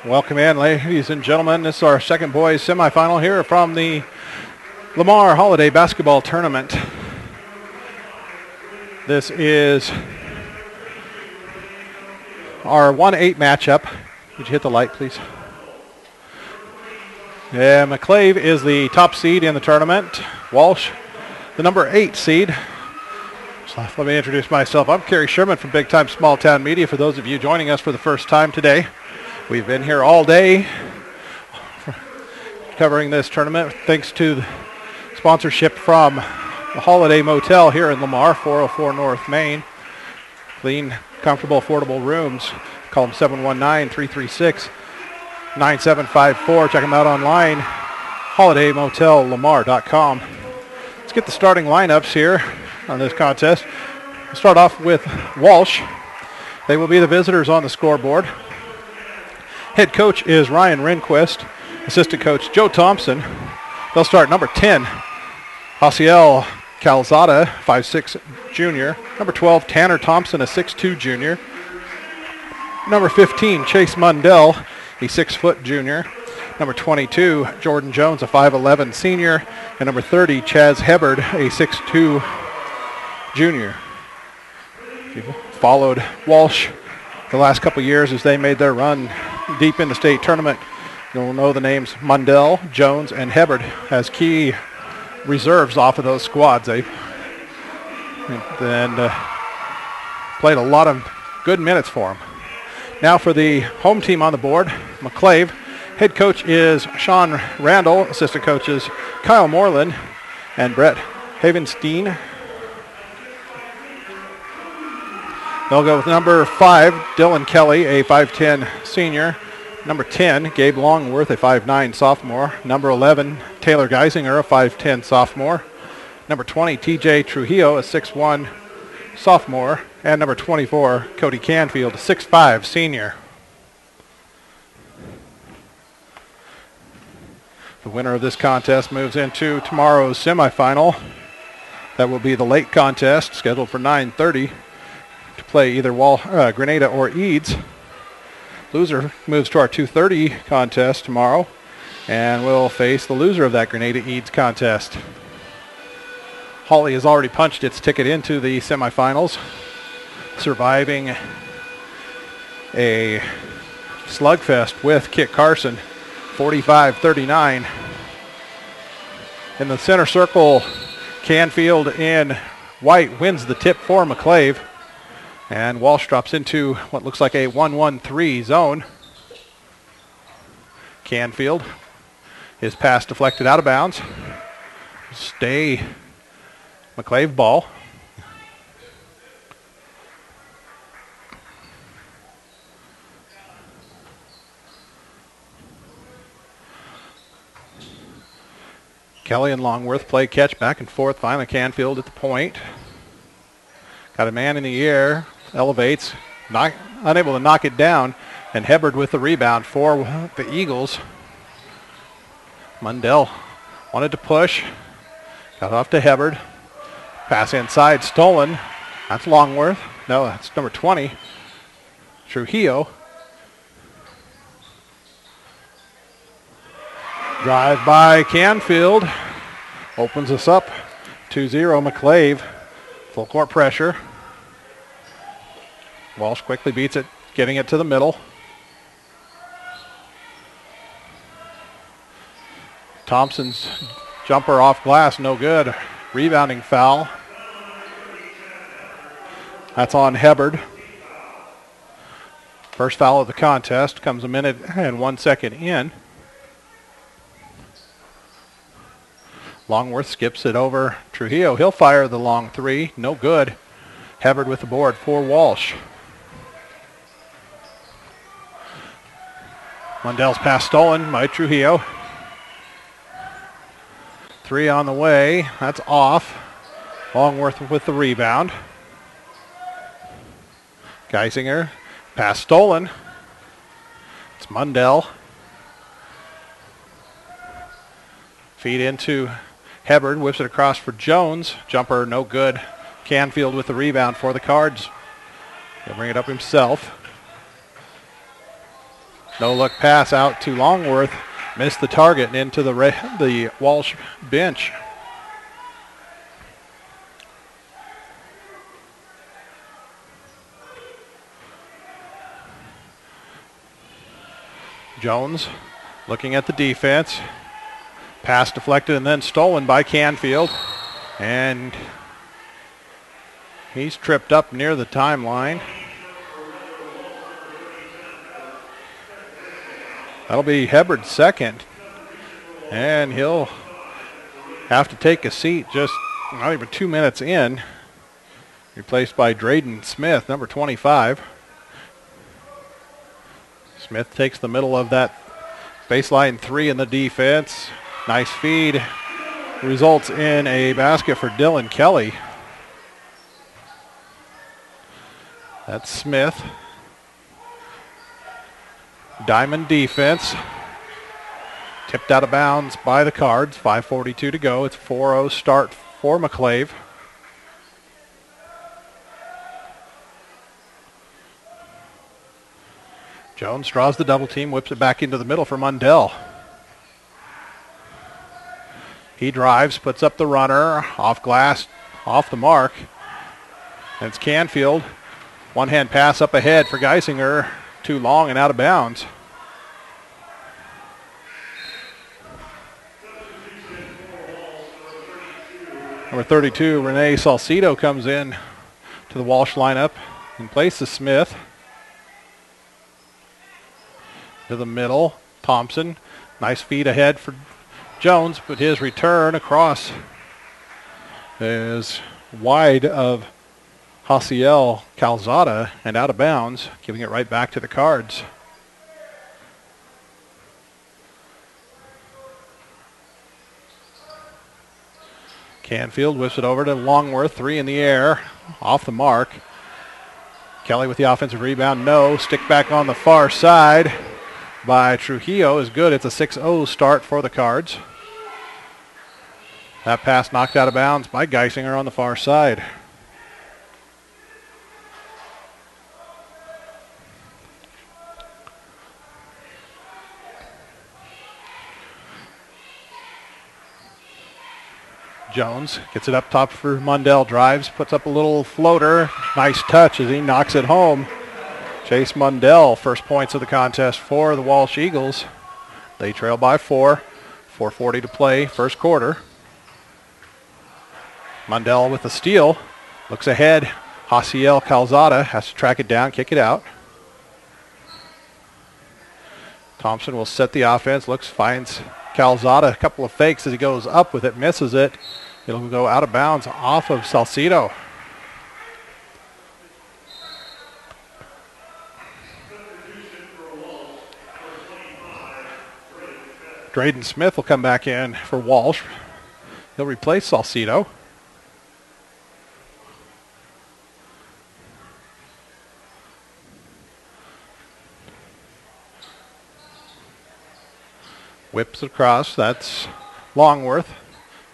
Welcome in, ladies and gentlemen. This is our second boys semifinal here from the Lamar Holiday Basketball Tournament. This is our 1-8 matchup. Would you hit the light, please? Yeah, McClave is the top seed in the tournament. Walsh, the number 8 seed. So let me introduce myself. I'm Kerry Sherman from Big Time Small Town Media. For those of you joining us for the first time today, we've been here all day covering this tournament thanks to the sponsorship from the Holiday Motel here in Lamar, 404 North Main. Clean, comfortable, affordable rooms. Call them 719-336-9754. Check them out online, holidaymotellamar.com. Let's get the starting lineups here on this contest. We'll start off with Walsh. They will be the visitors on the scoreboard. Head coach is Ryan Rehnquist. Assistant coach Joe Thompson. They'll start number 10, Jaciel Calzada, 5'6" junior. Number 12, Tanner Thompson, a 6'2" junior. Number 15, Chase Mundell, a 6-foot junior. Number 22, Jordan Jones, a 5'11" senior. And number 30, Chaz Hebard, a 6'2" junior. Followed Walsh the last couple years as they made their run deep in the state tournament. You'll know the names Mundell, Jones, and Hebard as key reserves off of those squads. They played a lot of good minutes for them. Now for the home team on the board, McClave. Head coach is Sean Randall. Assistant coaches Kyle Moreland and Brett Havenstein. They'll go with number 5, Dylan Kelly, a 5'10" senior. Number 10, Gabe Longworth, a 5'9" sophomore. Number 11, Taylor Geisinger, a 5'10" sophomore. Number 20, TJ Trujillo, a 6'1" sophomore. And number 24, Cody Canfield, a 6'5" senior. The winner of this contest moves into tomorrow's semifinal. That will be the late contest, scheduled for 9:30. To play either Grenada or Eads. Loser moves to our 2:30 contest tomorrow, and will face the loser of that Grenada Eads contest. Hawley has already punched its ticket into the semifinals, surviving a slugfest with Kit Carson, 45-39. In the center circle, Canfield in white wins the tip for McClave. And Walsh drops into what looks like a 1-1-3 zone. Canfield, his pass deflected out of bounds. Stay McClave ball. Kelly and Longworth play catch back and forth. Finally Canfield at the point. Got a man in the air, elevates, unable to knock it down, and Hebard with the rebound for the Eagles. Mundell wanted to push, got off to Hebard. Pass inside, stolen. That's Longworth. No, that's number 20, Trujillo. Drive by Canfield, opens us up, 2-0 McClave. Full court pressure. Walsh quickly beats it, getting it to the middle. Thompson's jumper off glass, no good. Rebounding foul. That's on Hebard. First foul of the contest, comes a minute and 1 second in. Longworth skips it over Trujillo. He'll fire the long 3. No good. Hebard with the board for Walsh. Mundell's pass stolen by Trujillo. 3 on the way. That's off. Longworth with the rebound. Geisinger. Pass stolen. It's Mundell. Feed into Hebard, whips it across for Jones. Jumper no good. Canfield with the rebound for the Cards. He'll bring it up himself. No-look pass out to Longworth. Missed the target and into the Walsh bench. Jones looking at the defense. Pass deflected and then stolen by Canfield. And he's tripped up near the timeline. That'll be Hubbard's second. And he'll have to take a seat just not even 2 minutes in. Replaced by Drayden Smith, number 25. Smith takes the middle of that baseline three in the defense. Nice feed. Results in a basket for Dylan Kelly. That's Smith. Diamond defense. Tipped out of bounds by the Cards. 5:42 to go. It's 4-0 start for McClave. Jones draws the double team, whips it back into the middle for Mundell. He drives, puts up the runner, off glass, off the mark. And it's Canfield. One-hand pass up ahead for Geisinger. Too long and out of bounds. Number 32, Renee Salcido comes in to the Walsh lineup in place of Smith. To the middle, Thompson. Nice feed ahead for Jones, but his return across is wide of Hasiel Calzada and out of bounds, giving it right back to the Cards. Canfield whips it over to Longworth, three in the air, off the mark. Kelly with the offensive rebound, no. Stick back on the far side by Trujillo is good. It's a 6-0 start for the Cards. That pass knocked out of bounds by Geisinger on the far side. Jones gets it up top for Mundell, drives, puts up a little floater. Nice touch as he knocks it home. Chase Mundell, first points of the contest for the Walsh Eagles. They trail by 4. 4:40 to play, first quarter. Mundell with the steal. Looks ahead. Hasiel Calzada has to track it down, kick it out. Thompson will set the offense. Looks, finds Calzada. A couple of fakes as he goes up with it, misses it. It'll go out of bounds off of Salcido. Drayden Smith will come back in for Walsh. He'll replace Salcido. Whips across. That's Longworth.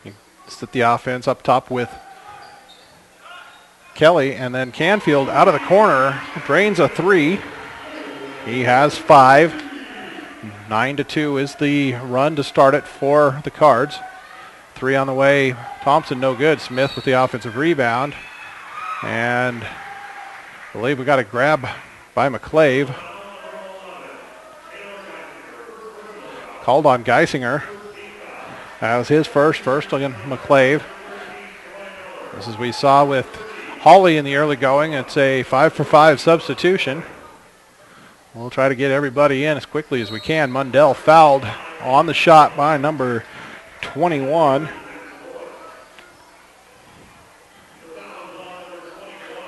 He set the offense up top with Kelly, and then Canfield out of the corner drains a three. He has 5. 9-2 is the run to start it for the Cards. 3 on the way. Thompson no good. Smith with the offensive rebound. And I believe we got a grab by McClave. Called on Geisinger. That was his first on McClave. This is we saw with Hawley in the early going. It's a 5-for-5 substitution. We'll try to get everybody in as quickly as we can. Mundell fouled on the shot by number 21.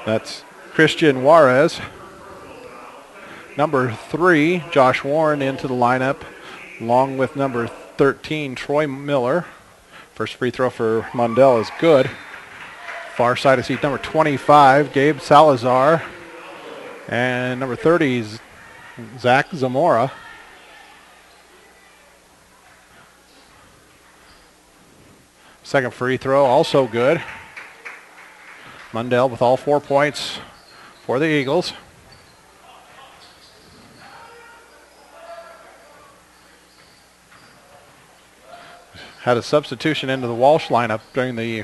That's Christian Juarez. Number 3, Josh Warren into the lineup, along with number 13, Troy Miller. First free throw for Mundell is good. Far side of seat, number 25, Gabe Salazar. And number 30 is Zach Zamora. Second free throw, also good. Mundell with all 4 points for the Eagles. had a substitution into the Walsh lineup during the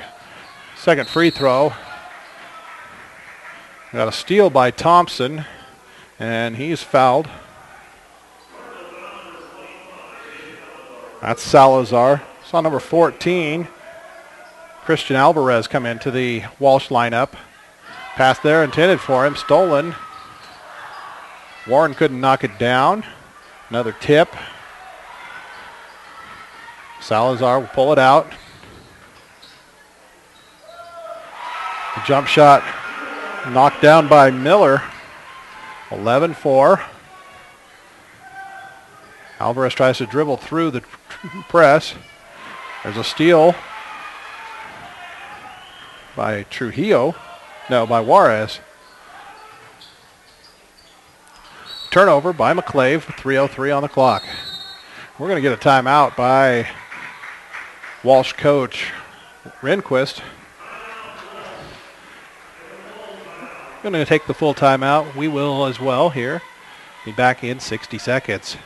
second free throw. Got a steal by Thompson, and he's fouled. That's Salazar. Saw number 14, Christian Alvarez, come into the Walsh lineup. Pass there intended for him, stolen. Warren couldn't knock it down. Another tip. Salazar will pull it out. The jump shot knocked down by Miller. 11-4. Alvarez tries to dribble through the press. There's a steal by Trujillo. No, by Juarez. Turnover by McClave, 3:03 on the clock. We're going to get a timeout by Walsh coach Rehnquist. Going to take the full timeout. We will as well here. Be back in 60 seconds.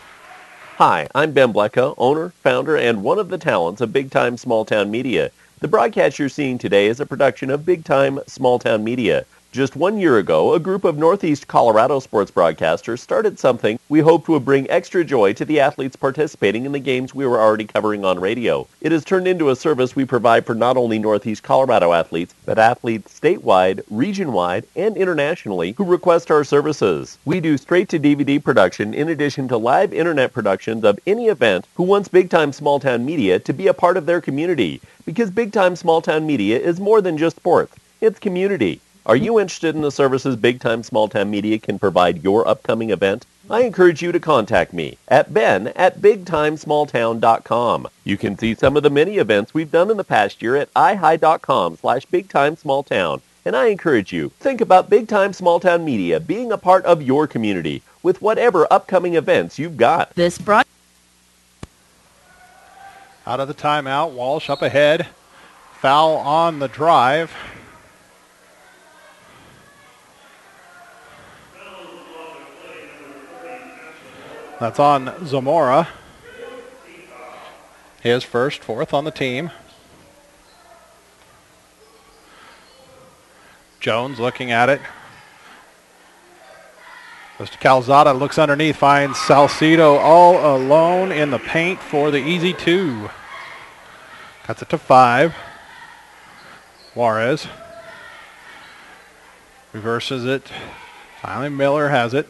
Hi, I'm Ben Blecka, owner, founder, and one of the talents of Big Time Small Town Media. The broadcast you're seeing today is a production of Big Time Small Town Media. Just 1 year ago, a group of Northeast Colorado sports broadcasters started something we hoped would bring extra joy to the athletes participating in the games we were already covering on radio. It has turned into a service we provide for not only Northeast Colorado athletes, but athletes statewide, region-wide, and internationally who request our services. We do straight-to-DVD production in addition to live internet productions of any event who wants Big Time Small Town Media to be a part of their community. Because Big Time Small Town Media is more than just sports. It's community. Are you interested in the services Big Time Small Town Media can provide your upcoming event? I encourage you to contact me at ben@bigtimesmalltown.com. You can see some of the many events we've done in the past year at ihi.com/bigtimesmalltown. And I encourage you, think about Big Time Small Town Media being a part of your community with whatever upcoming events you've got. Out of the timeout, Walsh up ahead. Foul on the drive. That's on Zamora. His first, fourth on the team. Jones looking at it. Goes to Calzada, looks underneath, finds Salcido all alone in the paint for the easy two. Cuts it to 5. Juarez reverses it. Finally Miller has it.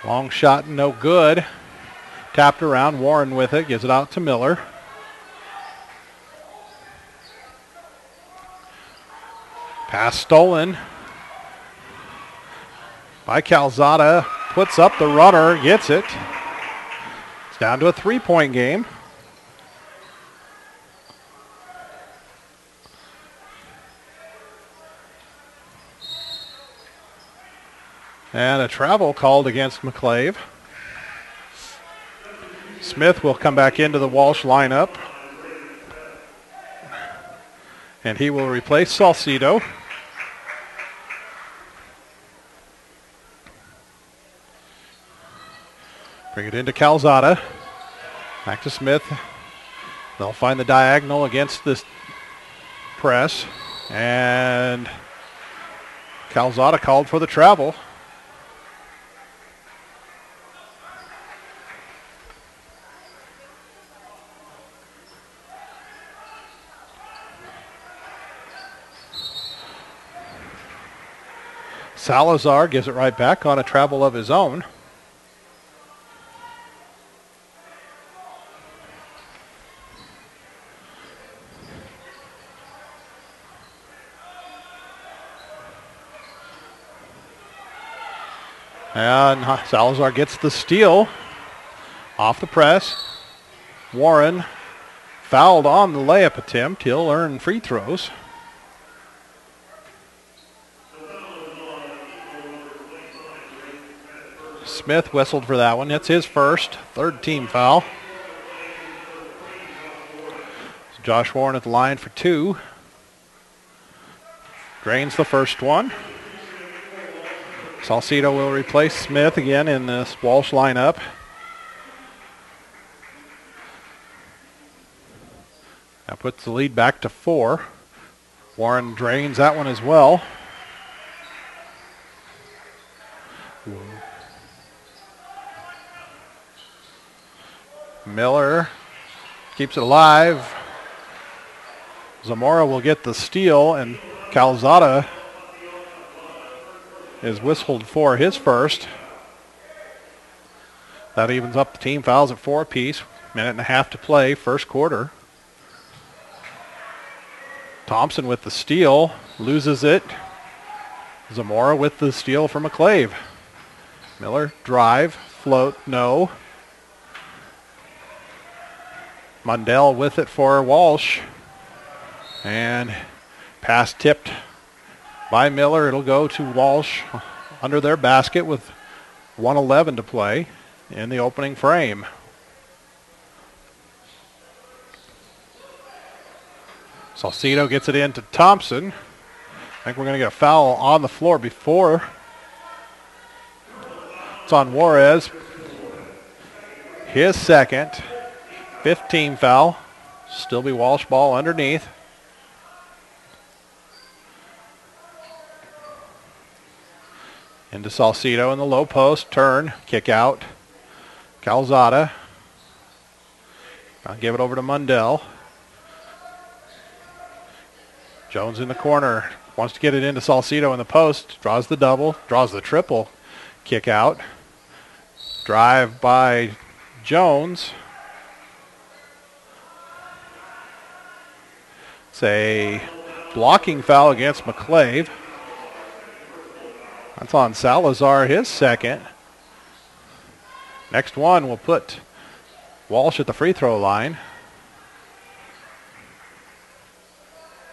Long shot, no good. Tapped around, Warren with it, gives it out to Miller. Pass stolen by Calzada. Puts up the runner, gets it. It's down to a 3-point game. And a travel called against McClave. Smith will come back into the Walsh lineup. And he will replace Salcido. Bring it into Calzada. Back to Smith. They'll find the diagonal against this press. And Calzada called for the travel. Salazar gives it right back on a travel of his own. And Salazar gets the steal off the press. Warren fouled on the layup attempt. He'll earn free throws. Smith whistled for that one. It's his first, third team foul. So Josh Warren at the line for 2. Drains the first one. Salcido will replace Smith again in this Walsh lineup. That puts the lead back to 4. Warren drains that one as well. Miller keeps it alive. Zamora will get the steal, and Calzada is whistled for his first. That evens up the team fouls at 4 apiece. Minute and a half to play, first quarter. Thompson with the steal, loses it. Zamora with the steal for McClave. Miller, drive, float, no. Mundell with it for Walsh. And pass tipped by Miller. It'll go to Walsh under their basket with 1:11 to play in the opening frame. Salcido gets it in to Thompson. I think we're going to get a foul on the floor before. It's on Juarez. His second. 15 foul. Still be Walsh ball underneath. Into Salcido in the low post. Turn. Kick out. Calzada. I'll give it over to Mundell. Jones in the corner. Wants to get it into Salcido in the post. Draws the double. Draws the triple. Kick out. Drive by Jones. It's a blocking foul against McClave. That's on Salazar, his second. Next one will put Walsh at the free throw line.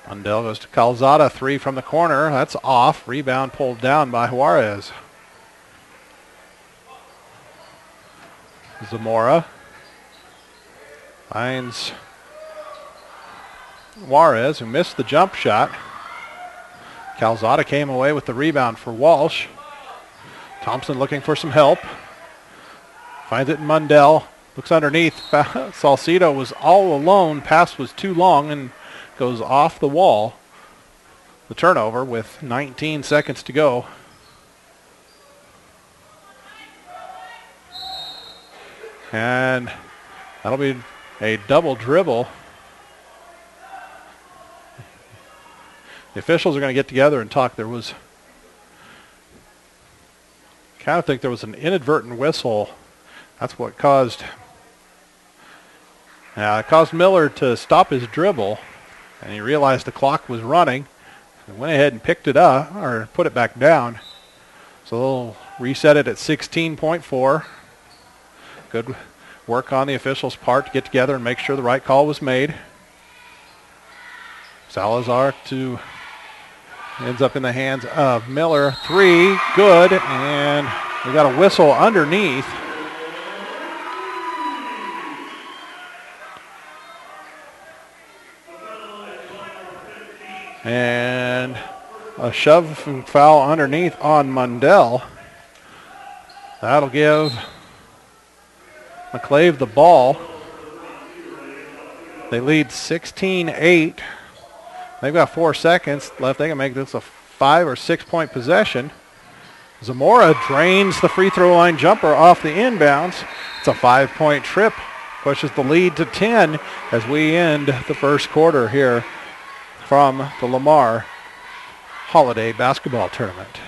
Mundell goes to Calzada, 3 from the corner. That's off. Rebound pulled down by Juarez. Zamora finds Juarez, who missed the jump shot. Calzada came away with the rebound for Walsh. Thompson looking for some help. Finds it in Mundell. Looks underneath. Salcido was all alone. Pass was too long and goes off the wall. The turnover with 19 seconds to go. And that'll be a double dribble. The officials are going to get together and talk. There was, kind of think there was an inadvertent whistle. That's what caused Miller to stop his dribble, and he realized the clock was running and went ahead and picked it up, or put it back down. So they'll reset it at 16.4. Good work on the officials' part to get together and make sure the right call was made. Salazar ends up in the hands of Miller. 3, good, and we got a whistle underneath. And a shove foul underneath on Mundell. That'll give McClave the ball. They lead 16-8. They've got 4 seconds left. They can make this a 5 or 6 point possession. Zamora drains the free throw line jumper off the inbounds. It's a 5 point trip. Pushes the lead to 10 as we end the first quarter here from the Lamar Holiday Basketball Tournament.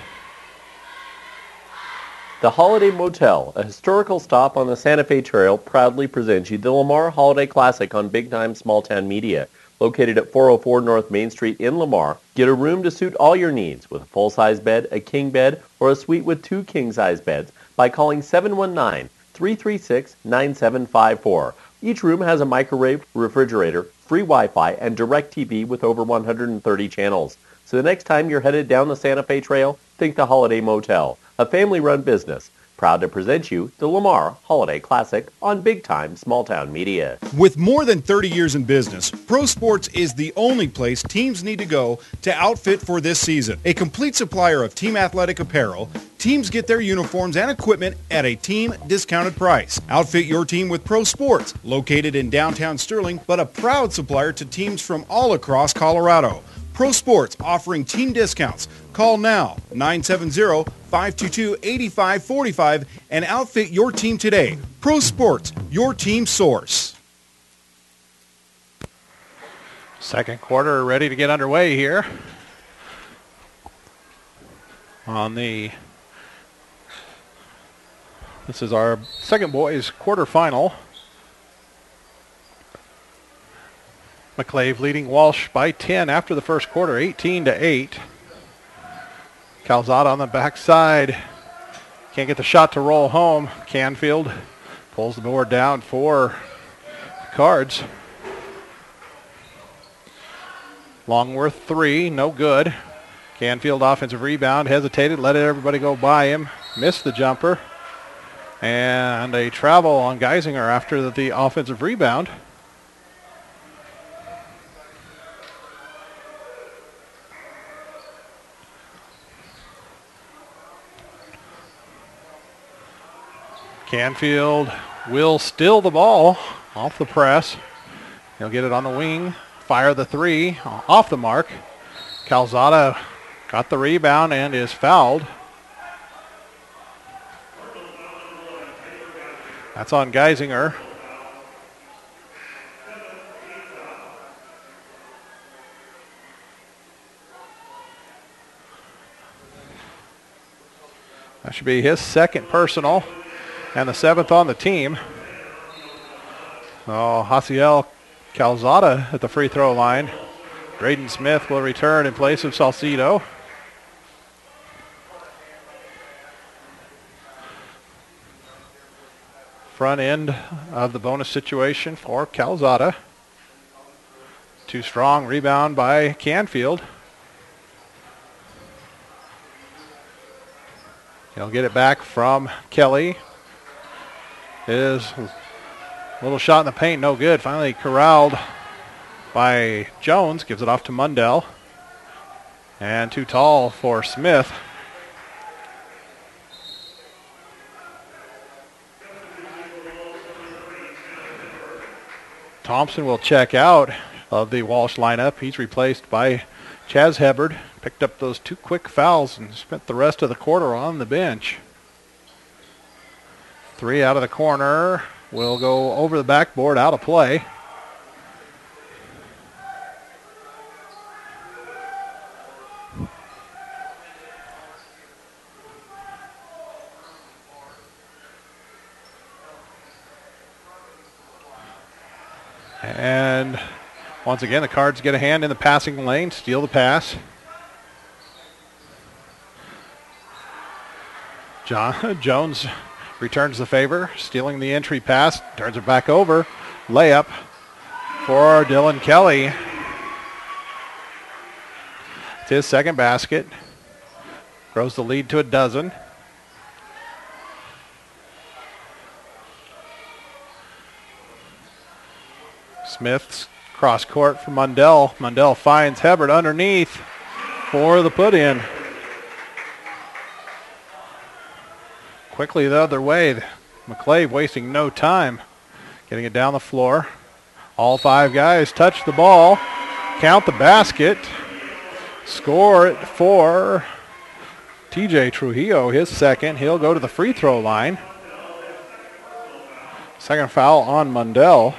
The Holiday Motel, a historical stop on the Santa Fe Trail, proudly presents you the Lamar Holiday Classic on Big Time Small Town Media. Located at 404 North Main Street in Lamar, get a room to suit all your needs with a full-size bed, a king bed, or a suite with 2 king-size beds by calling 719-336-9754. Each room has a microwave, refrigerator, free Wi-Fi, and direct TV with over 130 channels. So the next time you're headed down the Santa Fe Trail, think the Holiday Motel, a family-run business. Proud to present you the Lamar Holiday Classic on Big Time Small Town Media. With more than 30 years in business, Pro Sports is the only place teams need to go to outfit for this season. A complete supplier of team athletic apparel, teams get their uniforms and equipment at a team discounted price. Outfit your team with Pro Sports, located in downtown Sterling, but a proud supplier to teams from all across Colorado. Pro Sports offering team discounts. Call now, 970-522-8545, and outfit your team today. Pro Sports, your team source. Second quarter ready to get underway here. This is our second boys quarterfinal. McClave leading Walsh by 10 after the first quarter, 18-8. Calzada on the backside. Can't get the shot to roll home. Canfield pulls the board down for the Cards. Longworth 3, no good. Canfield offensive rebound, hesitated, let everybody go by him. Missed the jumper. And a travel on Geisinger after the offensive rebound. Canfield will steal the ball off the press. He'll get it on the wing, fire the three, off the mark. Calzada got the rebound and is fouled. That's on Geisinger. That should be his second personal. And the seventh on the team. Oh, Hasiel Calzada at the free throw line. Braden Smith will return in place of Salcido. Front end of the bonus situation for Calzada. Too strong, rebound by Canfield. He'll get it back from Kelly. His little shot in the paint, no good. Finally corralled by Jones. Gives it off to Mundell. And too tall for Smith. Thompson will check out of the Walsh lineup. He's replaced by Chaz Hebard. Picked up those two quick fouls and spent the rest of the quarter on the bench. Three out of the corner will go over the backboard, out of play. And once again, the Cards get a hand in the passing lane, steal the pass. Jones returns the favor, stealing the entry pass, turns it back over. Layup for Dylan Kelly. It's his second basket. Grows the lead to a dozen. Smith's cross court for Mundell. Mundell finds Hebard underneath for the put in. Quickly the other way. McClave wasting no time. Getting it down the floor. All five guys touch the ball. Count the basket. Score it for TJ Trujillo, his second. He'll go to the free throw line. Second foul on Mundell.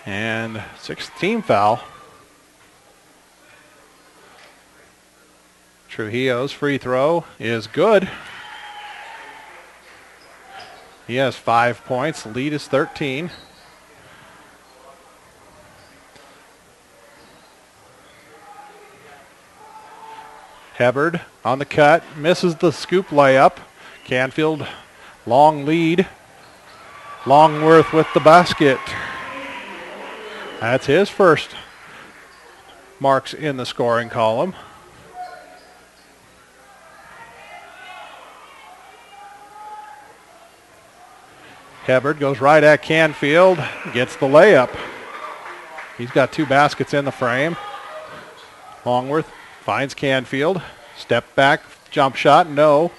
And sixth team foul. Trujillo's free throw is good. He has 5 points. The lead is 13. Hebard on the cut. Misses the scoop layup. Canfield, long lead. Longworth with the basket. That's his first marks in the scoring column. Hubbard goes right at Canfield, gets the layup. He's got 2 baskets in the frame. Longworth finds Canfield. Step back, jump shot, no.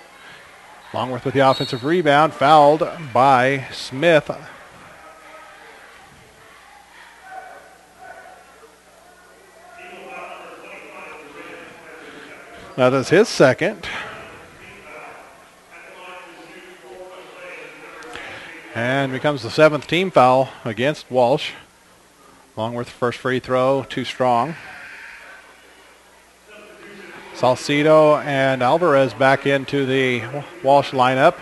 Longworth with the offensive rebound, fouled by Smith. Now that's his second. And becomes the 7th team foul against Walsh. Longworth first free throw, too strong. Salcido and Alvarez back into the Walsh lineup.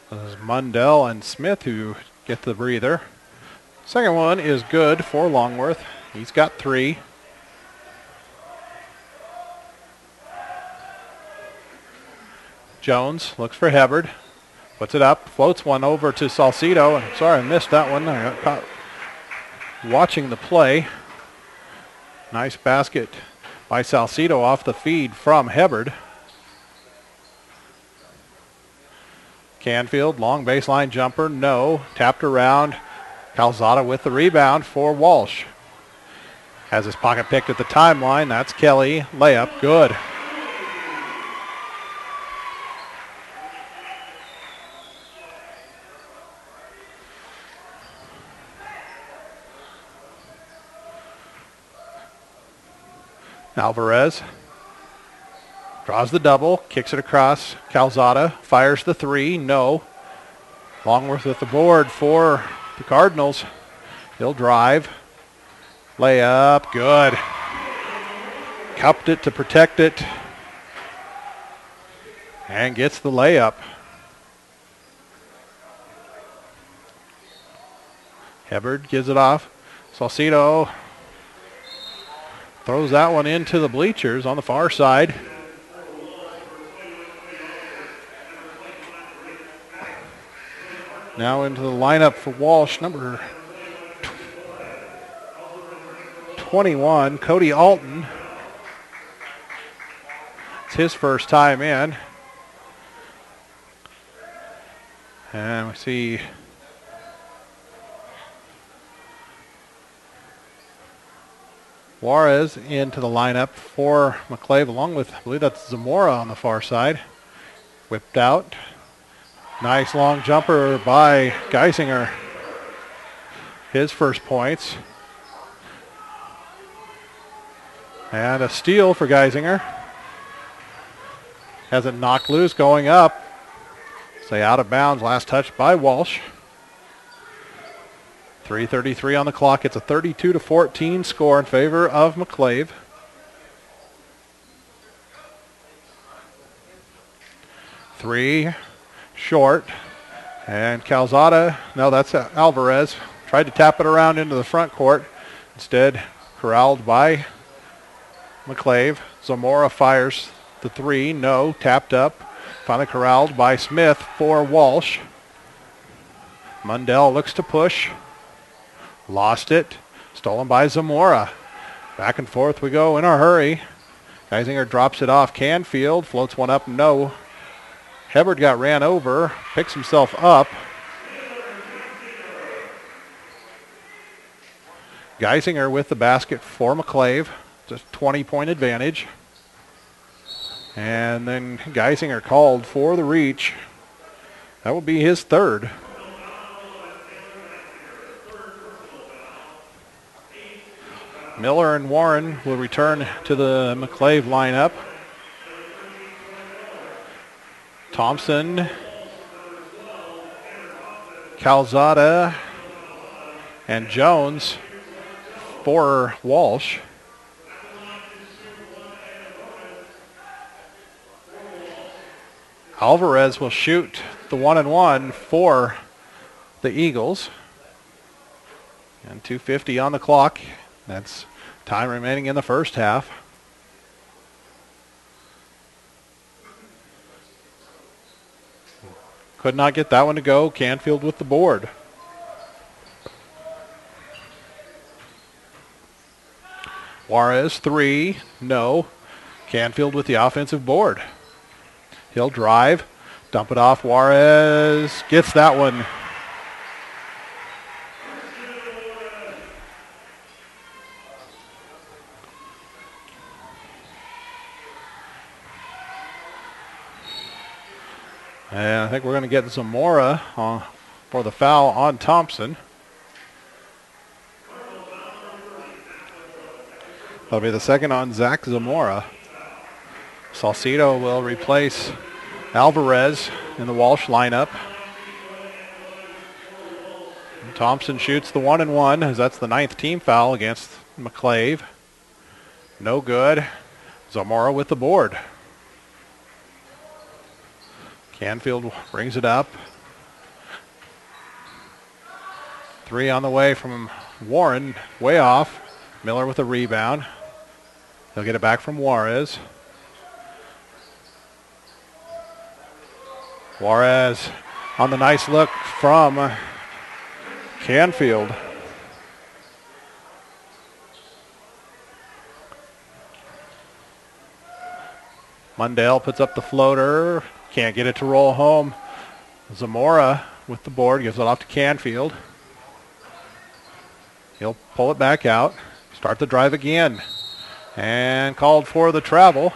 This is Mundell and Smith who get the breather. Second one is good for Longworth. He's got 3. Jones looks for Hubbard. Puts it up, floats one over to Salcido. Sorry, I missed that one. I got caught watching the play. Nice basket by Salcido off the feed from Hubbard. Canfield, long baseline jumper, no. Tapped around. Calzada with the rebound for Walsh. Has his pocket picked at the timeline. That's Kelly. Layup, good. Alvarez draws the double, kicks it across. Calzada fires the 3, no. Longworth with the board for the Cardinals. He'll drive. Layup, good. Cupped it to protect it. And gets the layup. Hubbard gives it off. Salcido throws that one into the bleachers on the far side. Now into the lineup for Walsh, number 21, Cody Alton. It's his first time in. And we see Juarez into the lineup for McClave, along with, I believe that's Zamora on the far side. Whipped out. Nice long jumper by Geisinger. His first points. And a steal for Geisinger. Has it knocked loose going up. Say out of bounds, last touch by Walsh. 3:33 on the clock. It's a 32-14 score in favor of McClave. Three short. And Calzada, no, that's Alvarez. Tried to tap it around into the front court. Instead, corralled by McClave. Zamora fires the 3, no, tapped up. Finally corralled by Smith for Walsh. Mundell looks to push. Lost it. Stolen by Zamora. Back and forth we go in a hurry. Geisinger drops it off. Canfield floats one up. No. Hubbard got ran over. Picks himself up. Geisinger with the basket for McClave. Just 20-point advantage. And then Geisinger called for the reach. That will be his third. Miller and Warren will return to the McClave lineup. Thompson, Calzada, and Jones for Walsh. Alvarez will shoot the 1-and-1 for the Eagles. And 2:50 on the clock. That's time remaining in the first half. Could not get that one to go. Canfield with the board. Juarez, 3, no. Canfield with the offensive board. He'll drive, dump it off. Juarez gets that one. And I think we're going to get Zamora for the foul on Thompson. That'll be the second on Zach Zamora. Salcido will replace Alvarez in the Walsh lineup. And Thompson shoots the 1-and-1 as that's the 9th team foul against McClave. No good. Zamora with the board. Canfield brings it up. 3 on the way from Warren, way off. Miller with a rebound. He'll get it back from Juarez. Juarez on the nice look from Canfield. Mundell puts up the floater. Can't get it to roll home. Zamora with the board, gives it off to Canfield. He'll pull it back out, start the drive again, and called for the travel.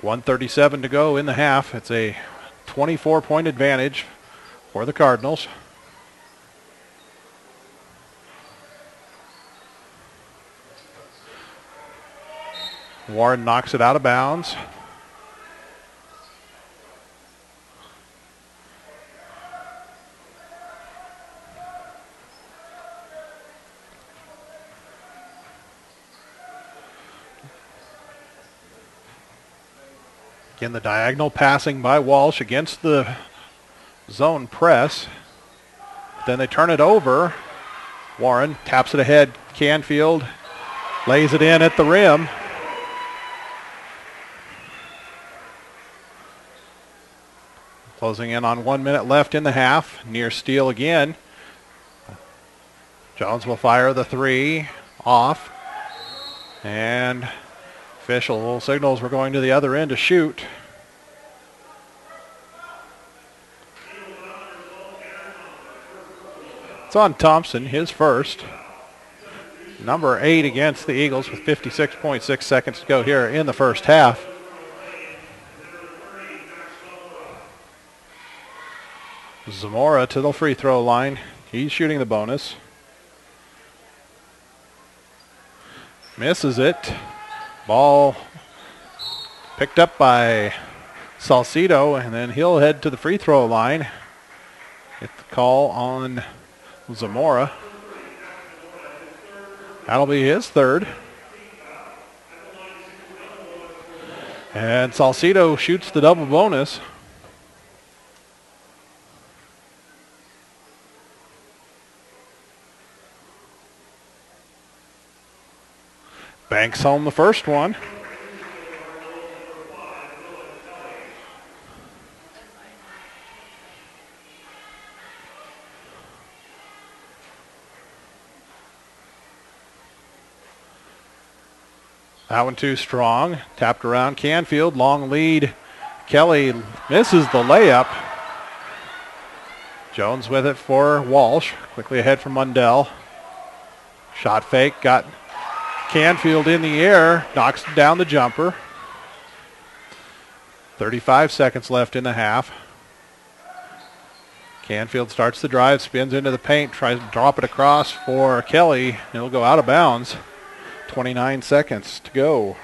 1:37 to go in the half. It's a 24-point advantage for the Cardinals. Warren knocks it out of bounds. Again, the diagonal passing by Walsh against the zone press. Then they turn it over. Warren taps it ahead. Canfield lays it in at the rim. Closing in on 1 minute left in the half. Near steal again. Jones will fire the 3 off. And official signals we're going to the other end to shoot. It's on Thompson, his first. Number 8 against the Eagles with 56.6 seconds to go here in the first half. Zamora to the free throw line. He's shooting the bonus. Misses it. Ball picked up by Salcido, and then he'll head to the free throw line. Get the call on Zamora. That'll be his third. And Salcido shoots the double bonus. Banks home the first one. That one too strong. Tapped around Canfield. Long lead. Kelly misses the layup. Jones with it for Walsh. Quickly ahead from Mundell. Shot fake. Got Canfield in the air, knocks down the jumper. 35 seconds left in the half. Canfield starts the drive, spins into the paint, tries to drop it across for Kelly. It'll go out of bounds. 29 seconds to go.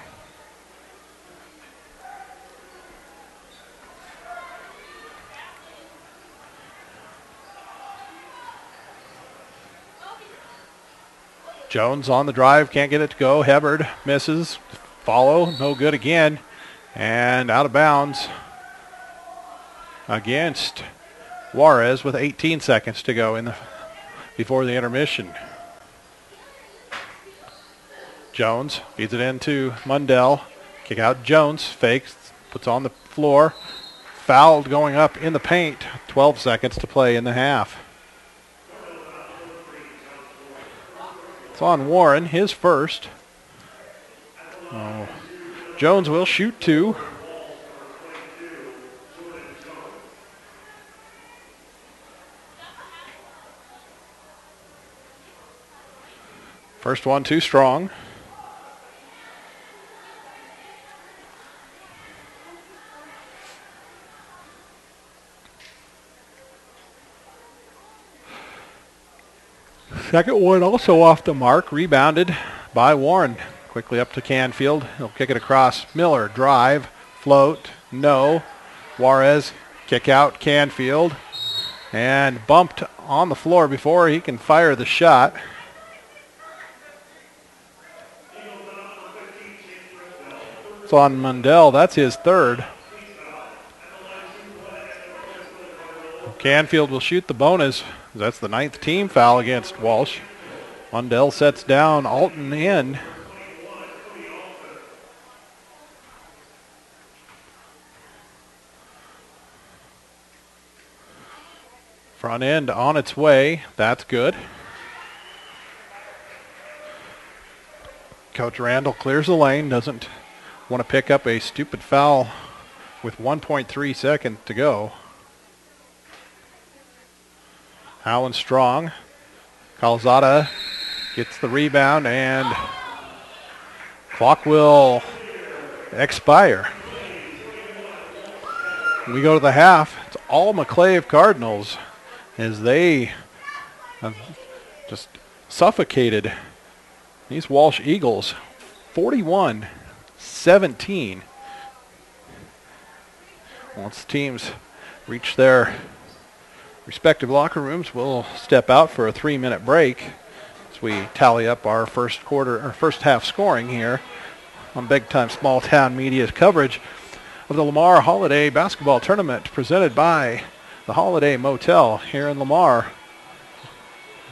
Jones on the drive, can't get it to go. Hubbard misses. Follow, no good again. And out of bounds against Juarez with 18 seconds to go before the intermission. Jones feeds it into Mundell. Kick out Jones, fakes, puts on the floor. Fouled going up in the paint. 12 seconds to play in the half. On Warren, his first. Oh, Jones will shoot 2. First one too strong. Second one also off the mark, rebounded by Warren. Quickly up to Canfield. He'll kick it across. Miller, drive, float, no. Juarez, kick out, Canfield. And bumped on the floor before he can fire the shot. It's on Mundell. That's his third. Canfield will shoot the bonus. That's the 9th team foul against Walsh. Mundell sets down Alton in. Front end on its way. That's good. Coach Randall clears the lane. Doesn't want to pick up a stupid foul with 1.3 seconds to go. Allen Strong. Calzada gets the rebound and clock will expire. We go to the half. It's all McClave Cardinals as they have just suffocated these Walsh Eagles. 41-17. Once teams reach their respective locker rooms, we'll step out for a 3-minute break as we tally up our first half scoring here on Big Time Small Town Media's coverage of the Lamar Holiday Basketball Tournament presented by the Holiday Motel here in Lamar.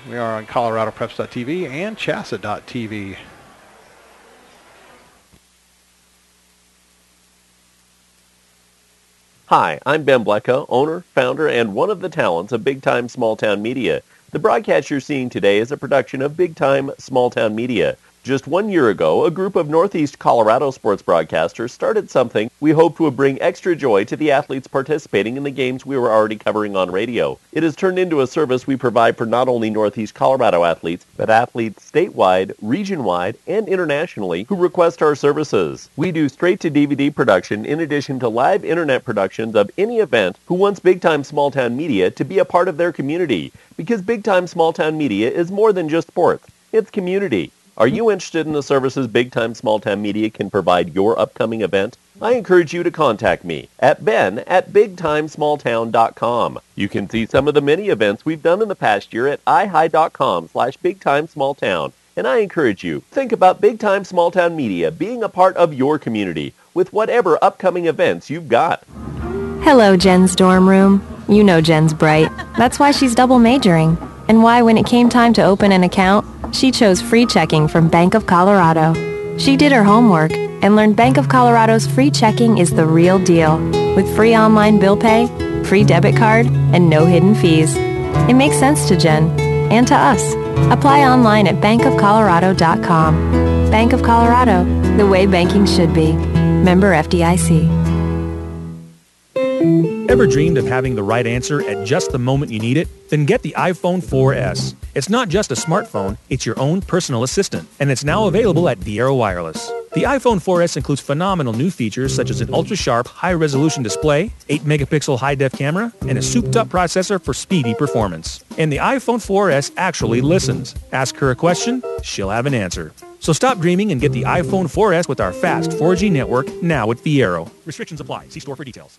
We are on ColoradoPreps.tv and Chassa.tv. Hi, I'm Ben Blecka, owner, founder, and one of the talents of Big Time Small Town Media. The broadcast you're seeing today is a production of Big Time Small Town Media. Just 1 year ago, a group of Northeast Colorado sports broadcasters started something we hoped would bring extra joy to the athletes participating in the games we were already covering on radio. It has turned into a service we provide for not only Northeast Colorado athletes, but athletes statewide, region-wide, and internationally who request our services. We do straight-to-DVD production in addition to live internet productions of any event who wants Big Time Small Town Media to be a part of their community, because Big Time Small Town Media is more than just sports. It's community. Are you interested in the services Big Time Small Town Media can provide your upcoming event? I encourage you to contact me at ben@bigtimesmalltown.com. You can see some of the many events we've done in the past year at ihi.com/bigtimesmalltown. And I encourage you, think about Big Time Small Town Media being a part of your community with whatever upcoming events you've got. Hello, Jen's dorm room. You know Jen's bright. That's why she's double majoring. And why when it came time to open an account, she chose free checking from Bank of Colorado. She did her homework and learned Bank of Colorado's free checking is the real deal, with free online bill pay, free debit card, and no hidden fees. It makes sense to Jen and to us. Apply online at bankofcolorado.com. Bank of Colorado, the way banking should be. Member FDIC. Ever dreamed of having the right answer at just the moment you need it? Then get the iPhone 4S. It's not just a smartphone, it's your own personal assistant, and it's now available at Viero Wireless. The iPhone 4S includes phenomenal new features such as an ultra-sharp, high-resolution display, 8-megapixel high-def camera, and a souped-up processor for speedy performance. And the iPhone 4S actually listens. Ask her a question, she'll have an answer. So stop dreaming and get the iPhone 4S with our fast 4G network now at Viero. Restrictions apply. See store for details.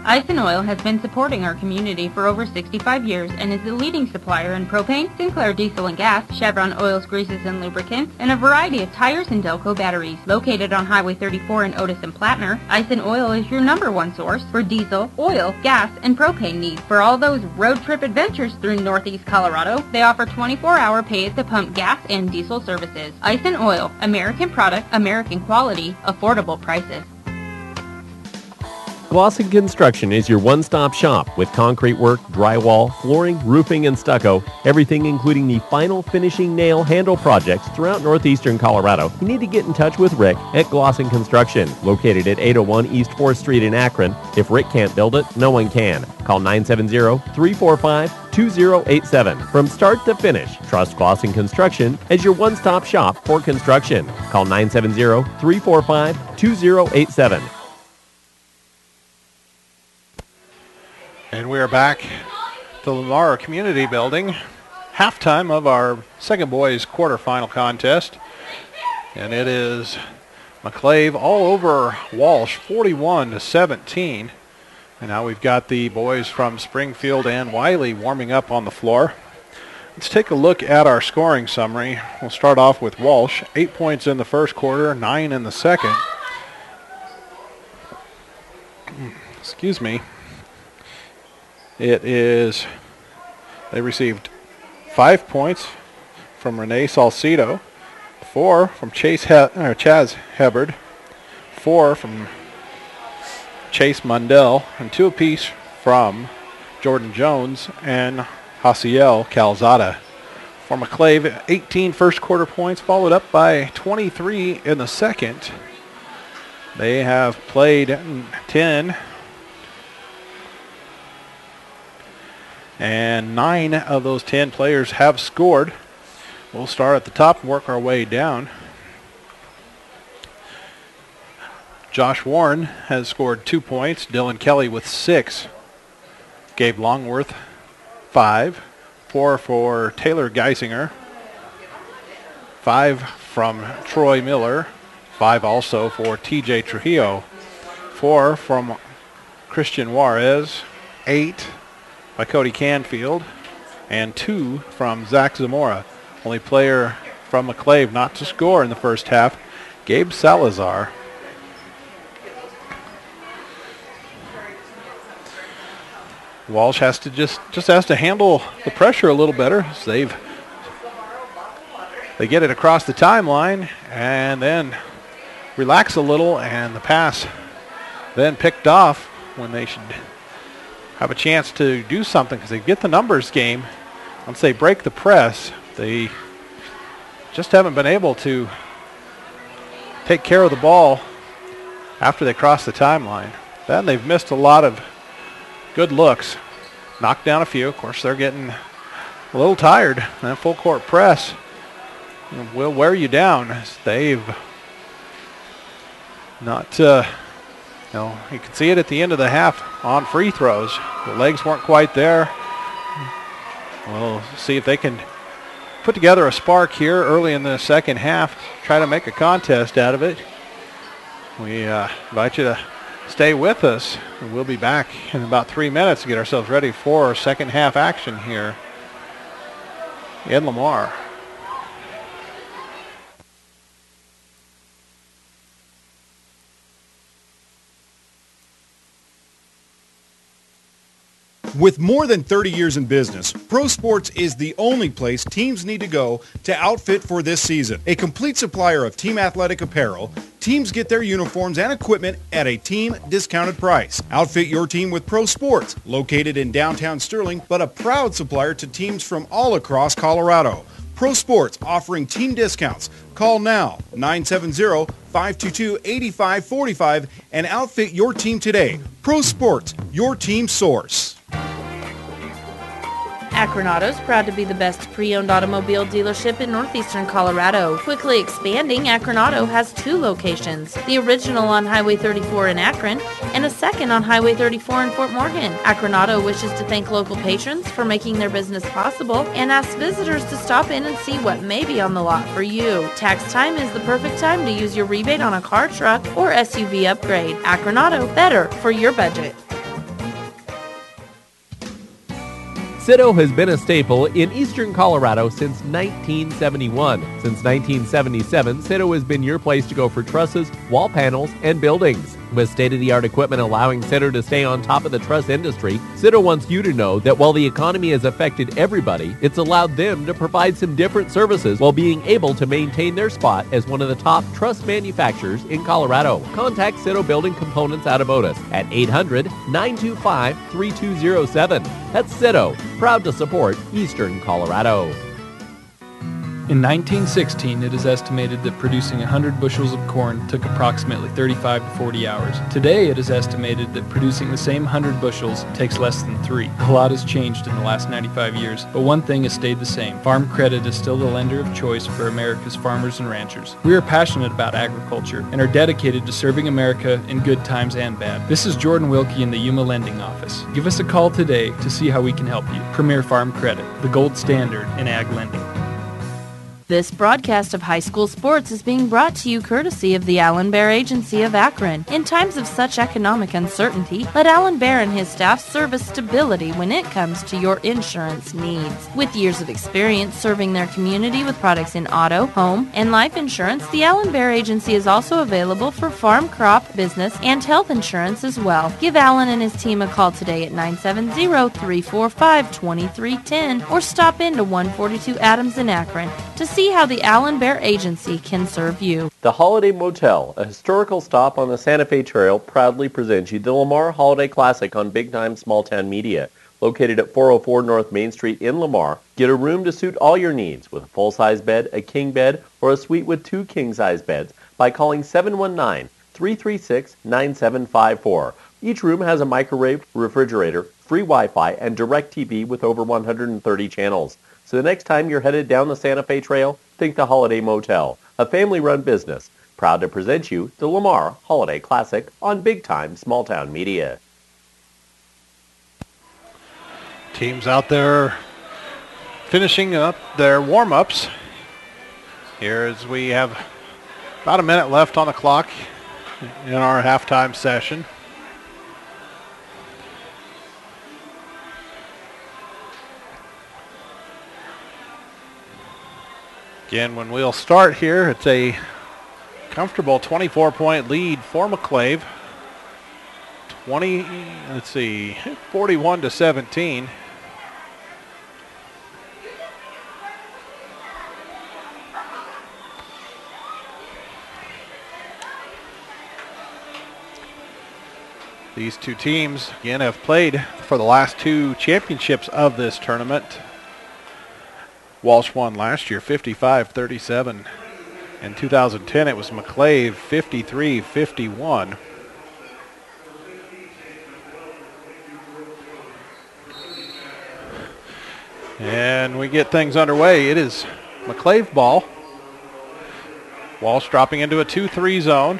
Ice & Oil has been supporting our community for over 65 years and is the leading supplier in propane, Sinclair diesel and gas, Chevron oils, greases, and lubricants, and a variety of tires and Delco batteries. Located on Highway 34 in Otis and Plattner, Ice & Oil is your #1 source for diesel, oil, gas, and propane needs. For all those road trip adventures through Northeast Colorado, they offer 24-hour pay-at-the-pump gas and diesel services. Ice & Oil, American product, American quality, affordable prices. Glosson Construction is your one-stop shop with concrete work, drywall, flooring, roofing, and stucco. Everything including the final finishing nail handle projects throughout northeastern Colorado. You need to get in touch with Rick at Glosson Construction, located at 801 East 4th Street in Akron. If Rick can't build it, no one can. Call 970-345-2087. From start to finish, trust Glosson Construction as your one-stop shop for construction. Call 970-345-2087. And we are back to the Lamar Community Building. Halftime of our second boys quarterfinal contest. And it is McClave all over Walsh, 41-17. And now we've got the boys from Springfield and Wiley warming up on the floor. Let's take a look at our scoring summary. We'll start off with Walsh, 8 points in the first quarter, 9 in the second. Excuse me. They received 5 points from Renee Salcido, 4 from Chaz Hebard, 4 from Chase Mundell, and 2 apiece from Jordan Jones and Hasiel Calzada. For McClave, 18 first quarter points, followed up by 23 in the second. They have played 10, and 9 of those 10 players have scored. We'll start at the top and work our way down. Josh Warren has scored 2 points. Dylan Kelly with 6. Gabe Longworth, 5. 4 for Taylor Geisinger. 5 from Troy Miller. 5 also for TJ Trujillo. 4 from Christian Juarez. 8 by Cody Canfield, and 2 from Zach Zamora. Only player from McClave not to score in the first half, Gabe Salazar. Walsh has to just has to handle the pressure a little better. So they get it across the timeline and then relax a little, and the pass then picked off when they should have a chance to do something, because they get the numbers game. Once they break the press, they just haven't been able to take care of the ball after they cross the timeline. Then they've missed a lot of good looks, knocked down a few. Of course, they're getting a little tired. That full court press will wear you down. They've not... you can see it at the end of the half on free throws. The legs weren't quite there. We'll see if they can put together a spark here early in the second half, try to make a contest out of it. We invite you to stay with us. We'll be back in about 3 minutes to get ourselves ready for second half action here in Lamar. With more than 30 years in business, Pro Sports is the only place teams need to go to outfit for this season. A complete supplier of team athletic apparel, teams get their uniforms and equipment at a team discounted price. Outfit your team with Pro Sports, located in downtown Sterling, but a proud supplier to teams from all across Colorado. Pro Sports offering team discounts. Call now, 970-522-8545, and outfit your team today. Pro Sports, your team source. Akron Auto's proud to be the best pre-owned automobile dealership in northeastern Colorado. Quickly expanding, Akron Auto has 2 locations, the original on Highway 34 in Akron and a second on Highway 34 in Fort Morgan. Akron Auto wishes to thank local patrons for making their business possible and asks visitors to stop in and see what may be on the lot for you. Tax time is the perfect time to use your rebate on a car, truck, or SUV upgrade. Akron Auto, better for your budget. Citto has been a staple in eastern Colorado since 1971. Since 1977, Citto has been your place to go for trusses, wall panels, and buildings. With state-of-the-art equipment allowing Citto to stay on top of the truss industry, Citto wants you to know that while the economy has affected everybody, it's allowed them to provide some different services while being able to maintain their spot as one of the top truss manufacturers in Colorado. Contact Citto Building Components out of Otis at 800-925-3207. That's Citto, proud to support eastern Colorado. In 1916, it is estimated that producing 100 bushels of corn took approximately 35 to 40 hours. Today, it is estimated that producing the same 100 bushels takes less than 3. A lot has changed in the last 95 years, but one thing has stayed the same. Farm Credit is still the lender of choice for America's farmers and ranchers. We are passionate about agriculture and are dedicated to serving America in good times and bad. This is Jordan Wilkie in the Yuma Lending Office. Give us a call today to see how we can help you. Premier Farm Credit, the gold standard in ag lending. This broadcast of high school sports is being brought to you courtesy of the Alan Bear Agency of Akron. In times of such economic uncertainty, let Alan Bear and his staff serve as stability when it comes to your insurance needs. With years of experience serving their community with products in auto, home, and life insurance, the Alan Bear Agency is also available for farm, crop, business, and health insurance as well. Give Alan and his team a call today at 970-345-2310 or stop into 142 Adams in Akron to see how the Alan Bear Agency can serve you. The Holiday Motel, a historical stop on the Santa Fe Trail, proudly presents you the Lamar Holiday Classic on Big Time Small Town Media. Located at 404 North Main Street in Lamar, get a room to suit all your needs with a full-size bed, a king bed, or a suite with 2 king-size beds by calling 719-336-9754. Each room has a microwave, refrigerator, free Wi-Fi, and DirecTV with over 130 channels. So the next time you're headed down the Santa Fe Trail, think the Holiday Motel, a family-run business. Proud to present you the Lamar Holiday Classic on Big Time Small Town Media. Teams out there finishing up their warm-ups. Here as we have about a minute left on the clock in our halftime session. Again, when we'll start here, it's a comfortable 24-point lead for McClave. 41-17. These two teams, again, have played for the last 2 championships of this tournament. Walsh won last year 55-37. In 2010, it was McClave 53-51. And we get things underway. It is McClave ball. Walsh dropping into a 2-3 zone.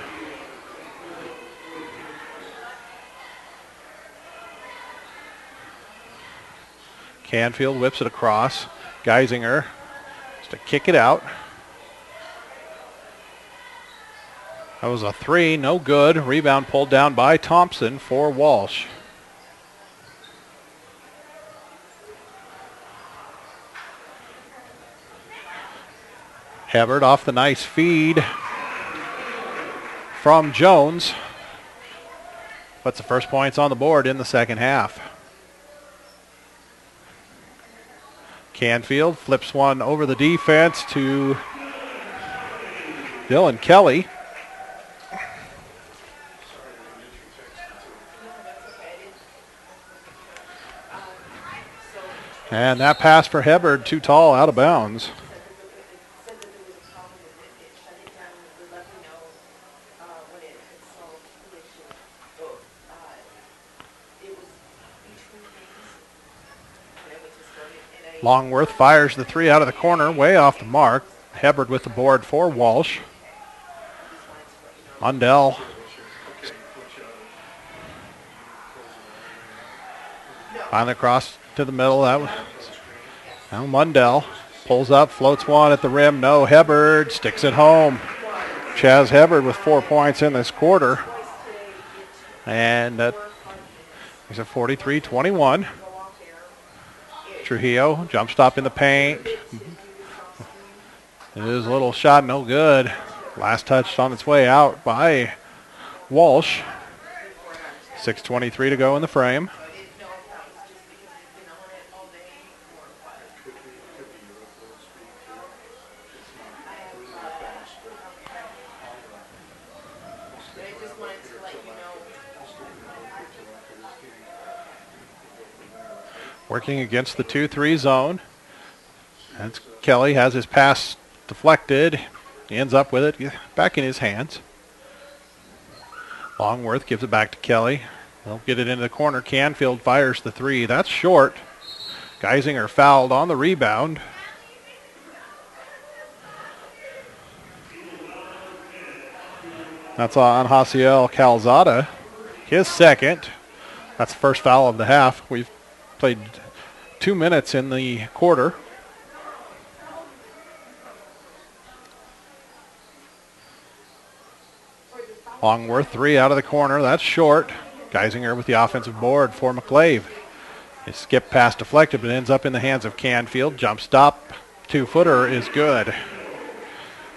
Canfield whips it across. Geisinger just to kick it out. That was a 3, no good. Rebound pulled down by Thompson for Walsh. Hubbard off the nice feed from Jones. Puts the first points on the board in the second half. Canfield flips one over the defense to Dylan Kelly. And that pass for Hubbard, too tall, out of bounds. Longworth fires the 3 out of the corner, way off the mark. Hubbard with the board for Walsh. Mundell. Finally across to the middle. Now Mundell pulls up, floats one at the rim. No, Hubbard sticks it home. Chaz Hubbard with 4 points in this quarter. And that is a 43-21. Trujillo, jump stop in the paint. His little shot, no good. Last touch on its way out by Walsh. 6:23 to go in the frame. Working against the 2-3 zone. That's Kelly has his pass deflected. He ends up with it back in his hands. Longworth gives it back to Kelly. They'll get it into the corner. Canfield fires the three. That's short. Geisinger fouled on the rebound. That's on Hasiel Calzada. His second. That's the first foul of the half. We've played 2 minutes in the quarter. Longworth, three out of the corner. That's short. Geisinger with the offensive board for McClave. A skip pass deflected, but ends up in the hands of Canfield. Jump stop, 2-footer is good.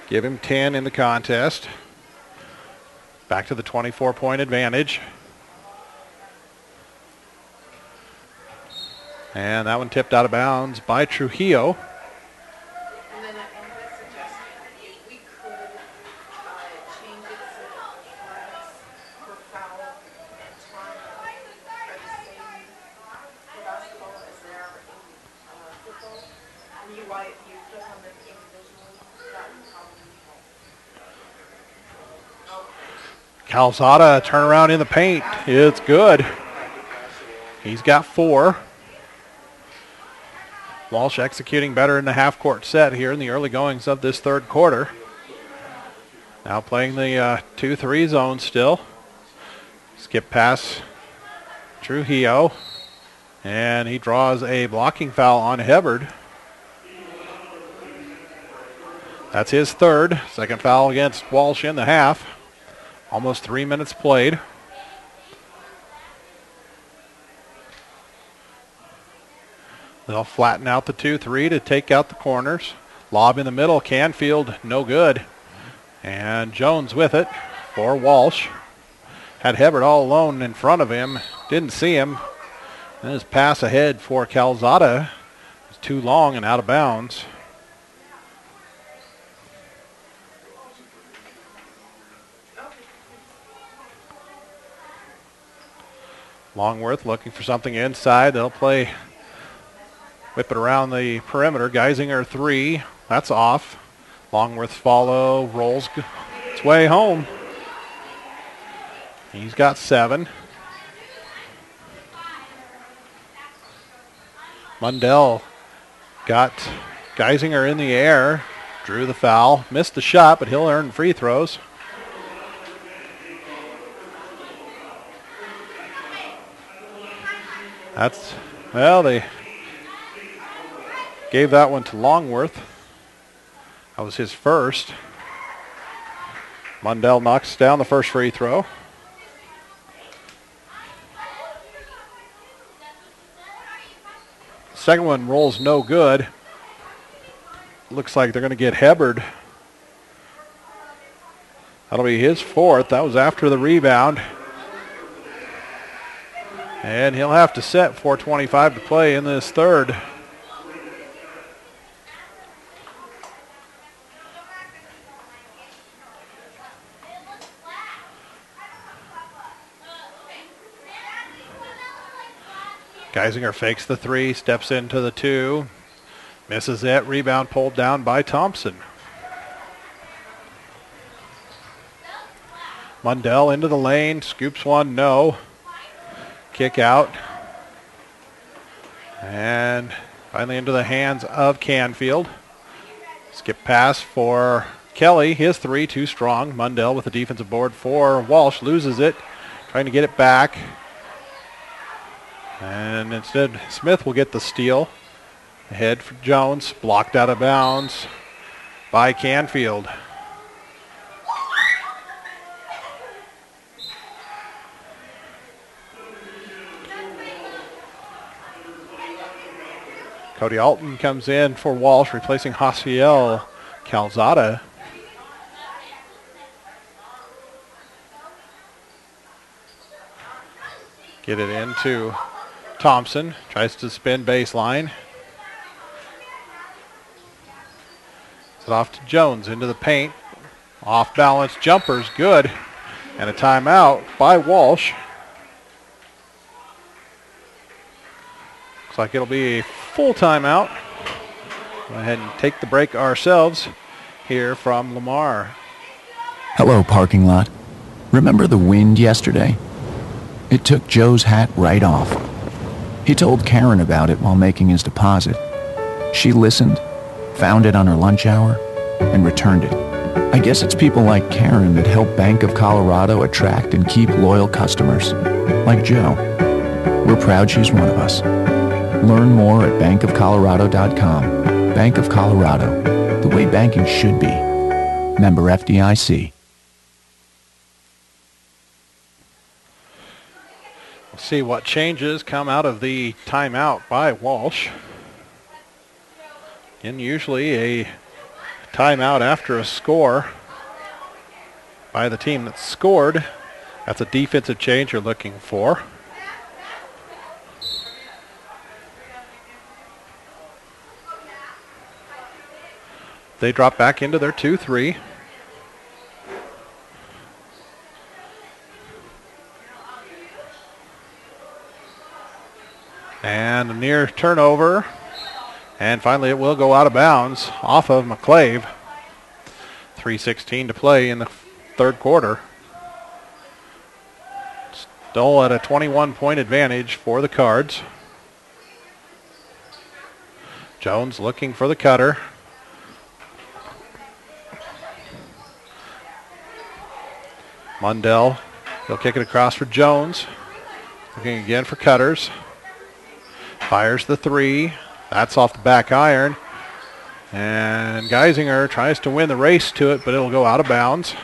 Give him 10 in the contest. Back to the 24-point advantage. And that one tipped out of bounds by Trujillo. Calzada turnaround in the paint. It's good. He's got 4. Walsh executing better in the half-court set here in the early goings of this third quarter. Now playing the 2-3 zone still. Skip pass, Trujillo. And he draws a blocking foul on Hubbard. That's his third. Second foul against Walsh in the half. Almost 3 minutes played. They'll flatten out the 2-3 to take out the corners. Lob in the middle. Canfield, no good. And Jones with it for Walsh. Had Hubbard all alone in front of him. Didn't see him. And his pass ahead for Calzada is too long and out of bounds. Longworth looking for something inside. They'll play, whip it around the perimeter. Geisinger 3. That's off. Longworth's follow, rolls its way home. He's got 7. Mundell got Geisinger in the air. Drew the foul. Missed the shot, but he'll earn free throws. They gave that one to Longworth. That was his first. Mundell knocks down the first free throw. Second one rolls no good. Looks like they're going to get Hubbard. That'll be his 4th. That was after the rebound. And he'll have to set 4:25 to play in this third. Geisinger fakes the 3, steps into the 2, misses it. Rebound pulled down by Thompson. Mundell into the lane, scoops one, no. Kick out. And finally into the hands of Canfield. Skip pass for Kelly. His 3, too strong. Mundell with the defensive board for Walsh. Loses it. Trying to get it back. And instead, Smith will get the steal. Ahead for Jones. Blocked out of bounds by Canfield. Cody Alton comes in for Walsh, replacing Hasiel Calzada. Get it into Thompson. Tries to spin baseline. It's off to Jones into the paint. Off balance jumper's good. And a timeout by Walsh. Looks like it'll be a full timeout. Go ahead and take the break ourselves here from Lamar. Hello, parking lot. Remember the wind yesterday? It took Joe's hat right off. He told Karen about it while making his deposit. She listened, found it on her lunch hour, and returned it. I guess it's people like Karen that help Bank of Colorado attract and keep loyal customers, like Joe. We're proud she's one of us. Learn more at bankofcolorado.com. Bank of Colorado, the way banking should be. Member FDIC. We'll see what changes come out of the timeout by Walsh. And usually a timeout after a score by the team that scored. That's a defensive change you're looking for. They drop back into their 2-3. And a near turnover. And finally it will go out of bounds off of McClave. 3:16 to play in the third quarter. Still at a 21-point advantage for the Cards. Jones looking for the cutter. Mundell, he'll kick it across for Jones. Looking again for cutters. Fires the three. That's off the back iron. And Geisinger tries to win the race to it, but it'll go out of bounds.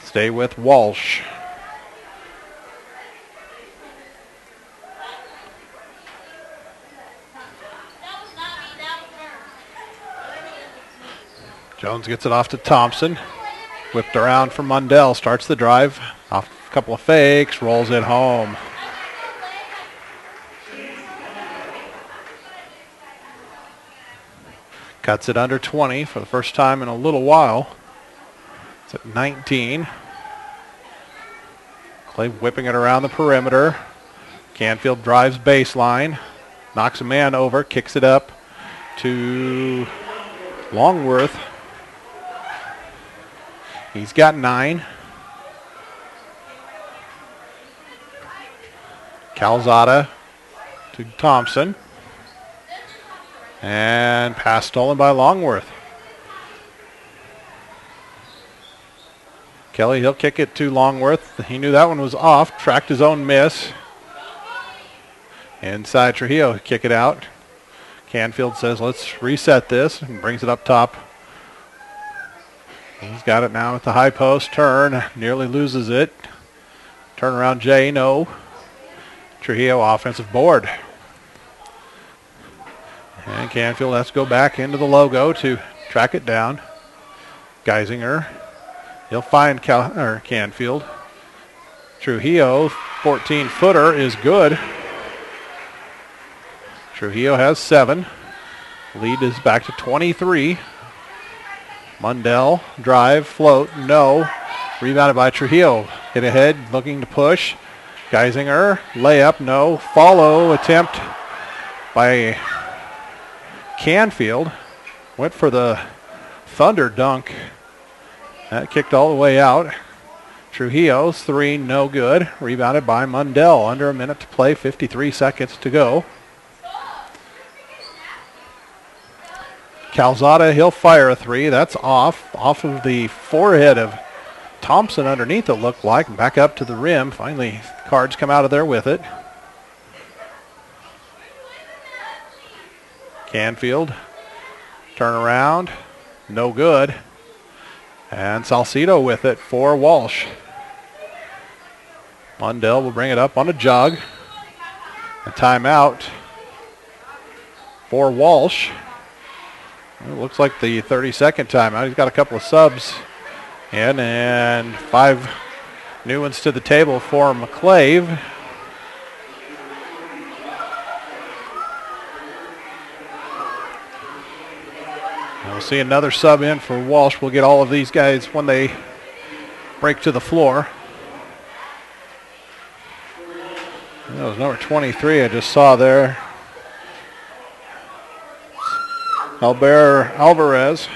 Stay with Walsh. Jones gets it off to Thompson. Whipped around for Mundell. Starts the drive. Off a couple of fakes. Rolls it home. Cuts it under 20 for the first time in a little while. It's at 19. Clay whipping it around the perimeter. Canfield drives baseline. Knocks a man over. Kicks it up to Longworth. He's got 9. Calzada to Thompson. And pass stolen by Longworth. Kelly, he'll kick it to Longworth. He knew that one was off. Tracked his own miss. Inside Trujillo, kick it out. Canfield says, let's reset this, and brings it up top. He's got it now at the high post. Turn, nearly loses it. Turn around Jay, no. Trujillo offensive board. And Canfield has to go back into the logo to track it down. Geisinger, he'll find Canfield. Trujillo, 14-footer is good. Trujillo has 7. Lead is back to 23. Mundell, drive, float, no. Rebounded by Trujillo. Hit ahead, looking to push. Geisinger, layup, no. Follow attempt by Canfield. Went for the thunder dunk. That kicked all the way out. Trujillo's 3, no good. Rebounded by Mundell. Under a minute to play, 53 seconds to go. Calzada, he'll fire a 3. That's off of the forehead of Thompson underneath, it looked like. Back up to the rim. Finally, Cards come out of there with it. Canfield, turn around, no good. And Salcido with it for Walsh. Mundell will bring it up on a jug. A timeout for Walsh. It looks like the 32nd timeout. He's got a couple of subs in and 5 new ones to the table for McClave. We'll see another sub in for Walsh. We'll get all of these guys when they break to the floor. That was number 23 I just saw there. Alvarez.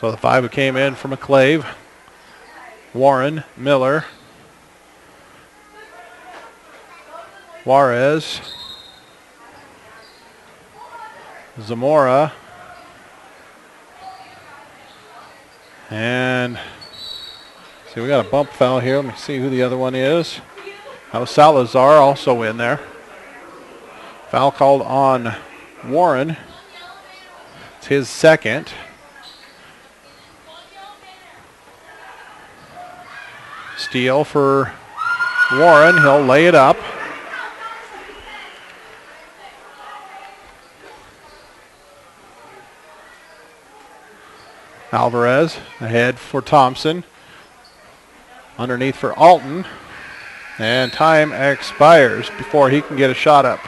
So the 5 who came in for McClave: Warren, Miller, Juarez, Zamora, and see, we got a bump foul here. Let me see who the other one is. That was Salazar also in there. Foul called on Warren. It's his second. Steal for Warren. He'll lay it up. Alvarez ahead for Thompson. Underneath for Alton. And time expires before he can get a shot up.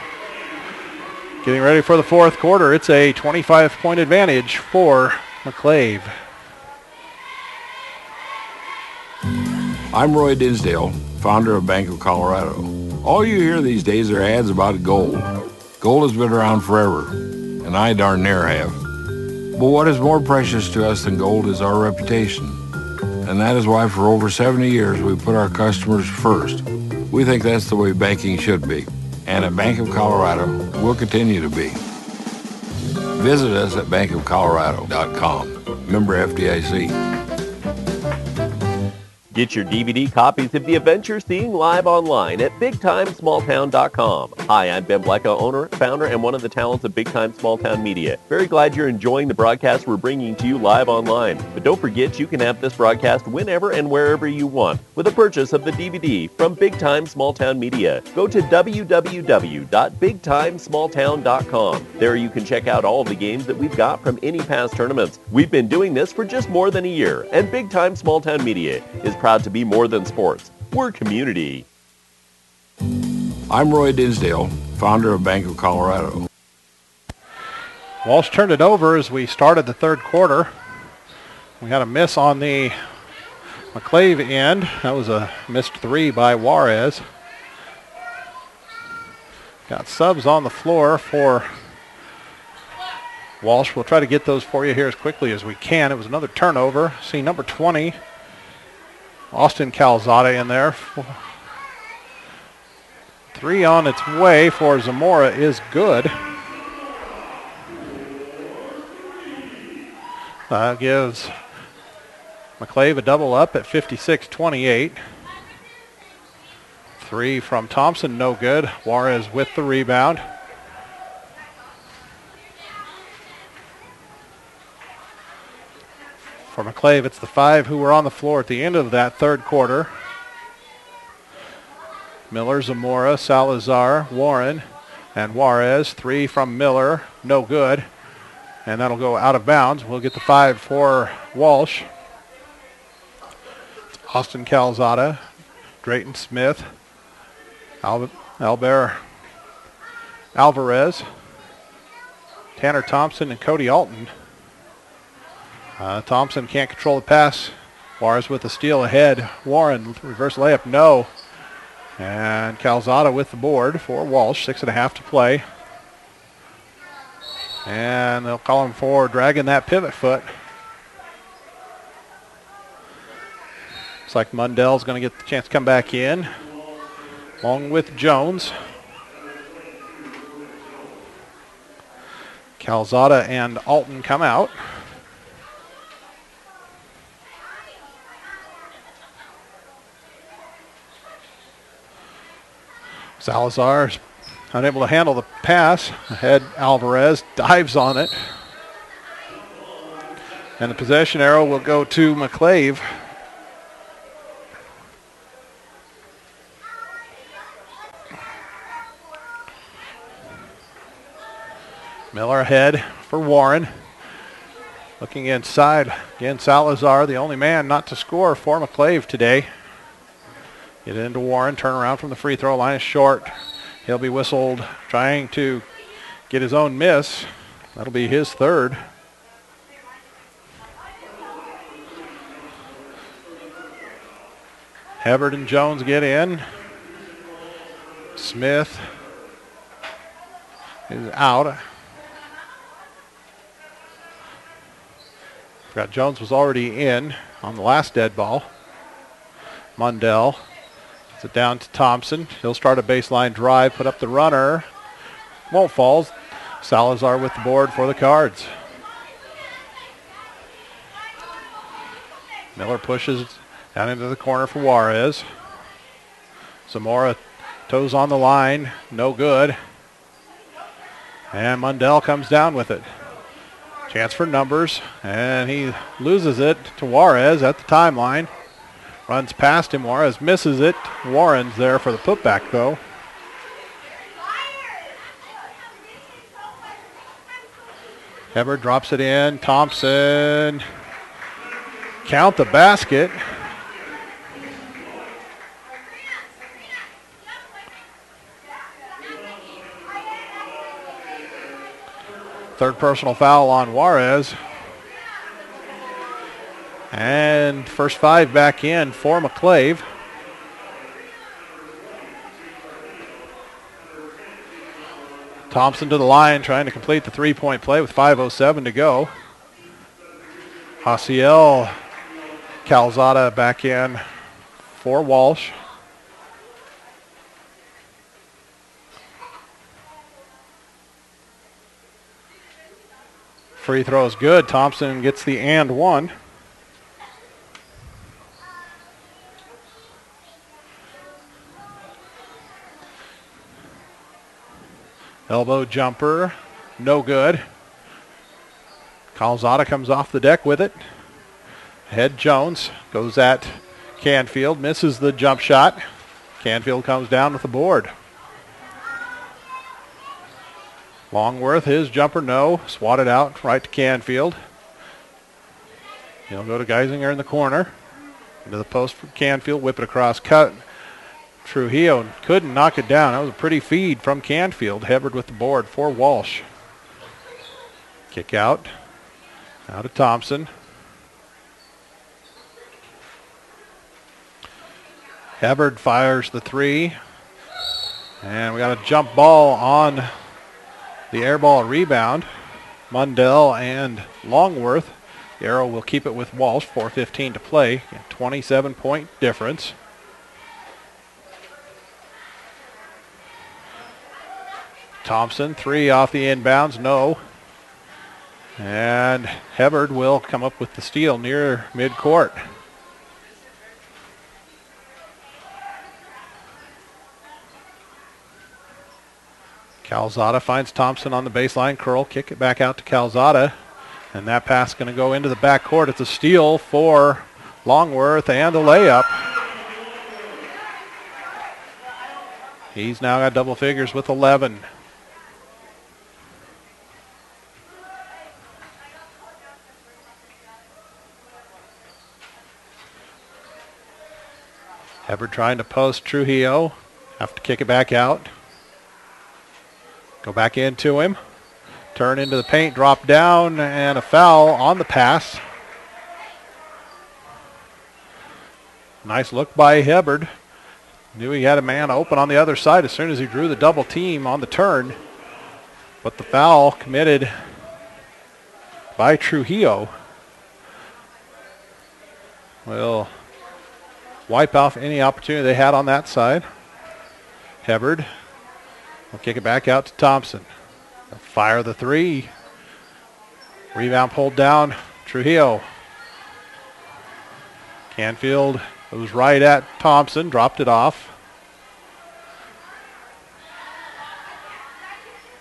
Getting ready for the fourth quarter. It's a 25-point advantage for McClave. I'm Roy Dinsdale, founder of Bank of Colorado. All you hear these days are ads about gold. Gold has been around forever, and I darn near have. But what is more precious to us than gold is our reputation. And that is why for over 70 years we put our customers first. We think that's the way banking should be. And at Bank of Colorado, we'll continue to be. Visit us at bankofcolorado.com. Member FDIC. Get your DVD copies of The Adventure Seeing live online at BigTimeSmallTown.com. Hi, I'm Ben Blecka, owner, founder, and one of the talents of Big Time Small Town Media. Very glad you're enjoying the broadcast we're bringing to you live online. But don't forget you can have this broadcast whenever and wherever you want with a purchase of the DVD from Big Time Small Town Media. Go to www.BigTimeSmallTown.com. There you can check out all of the games that we've got from any past tournaments. We've been doing this for just more than a year, and Big Time Small Town Media is proud to be more than sports. We're community. I'm Roy Dinsdale, founder of Bank of Colorado. Walsh turned it over as we started the third quarter. We had a miss on the McClave end. That was a missed 3 by Juarez. Got subs on the floor for Walsh. We'll try to get those for you here as quickly as we can. It was another turnover. See number 20. Austin Calzada in there. 3 on its way for Zamora is good. Gives McClave a double up at 56-28. 3 from Thompson, no good. Juarez with the rebound. For McClave, it's the 5 who were on the floor at the end of that third quarter. Miller, Zamora, Salazar, Warren, and Juarez. 3 from Miller, no good. And that'll go out of bounds. We'll get the 5 for Walsh. Austin Calzada, Drayton Smith, Alvarez, Tanner Thompson, and Cody Alton. Thompson can't control the pass. Juarez with the steal ahead. Warren, reverse layup, no. And Calzada with the board for Walsh. 6.5 to play. And they'll call him for dragging that pivot foot. Looks like Mundell's going to get the chance to come back in, along with Jones. Calzada and Alton come out. Salazar unable to handle the pass. Ahead, Alvarez dives on it. And the possession arrow will go to McClave. Miller ahead for Warren. Looking inside. Again, Salazar, the only man not to score for McClave today. Get into Warren. Turn around from the free throw line is short. He'll be whistled trying to get his own miss. That'll be his third. Hubbard and Jones get in. Smith is out. Forgot Jones was already in on the last dead ball. Mundell gets it down to Thompson. He'll start a baseline drive, put up the runner. Won't fall. Salazar with the board for the Cards. Miller pushes down into the corner for Juarez. Zamora toes on the line. No good. And Mundell comes down with it. Chance for numbers, and he loses it to Juarez at the timeline. Runs past him. Juarez misses it. Warren's there for the putback, though. Hubbard drops it in. Thompson. Count the basket. Third personal foul on Juarez. And first five back in for McClave. Thompson to the line trying to complete the three-point play with 5:07 to go. Haciel Calzada back in for Walsh. Free throw is good. Thompson gets the and one. Elbow jumper, no good. Calzada comes off the deck with it. Head Jones goes at Canfield, misses the jump shot. Canfield comes down with the board. Longworth, his jumper, no. Swatted out right to Canfield. He'll go to Geisinger in the corner. Into the post for Canfield, whip it across, cut. Trujillo couldn't knock it down. That was a pretty feed from Canfield. Hubbard with the board for Walsh. Kick out. Out to Thompson. Hubbard fires the three. And we got a jump ball on the air ball rebound. Mundell and Longworth. The arrow will keep it with Walsh. 4:15 to play. 27-point difference. Thompson, three off the inbounds, no. And Hubbard will come up with the steal near midcourt. Calzada finds Thompson on the baseline curl, kick it back out to Calzada. And that pass going to go into the backcourt. It's a steal for Longworth and a layup. He's now got double figures with 11. Hubbard trying to post Trujillo. Have to kick it back out. Go back into him. Turn into the paint, drop down, and a foul on the pass. Nice look by Hubbard. Knew he had a man open on the other side as soon as he drew the double team on the turn. But the foul committed by Trujillo will wipe off any opportunity they had on that side. Hubbard will kick it back out to Thompson. They'll fire the three. Rebound pulled down. Trujillo. Canfield was right at Thompson, dropped it off.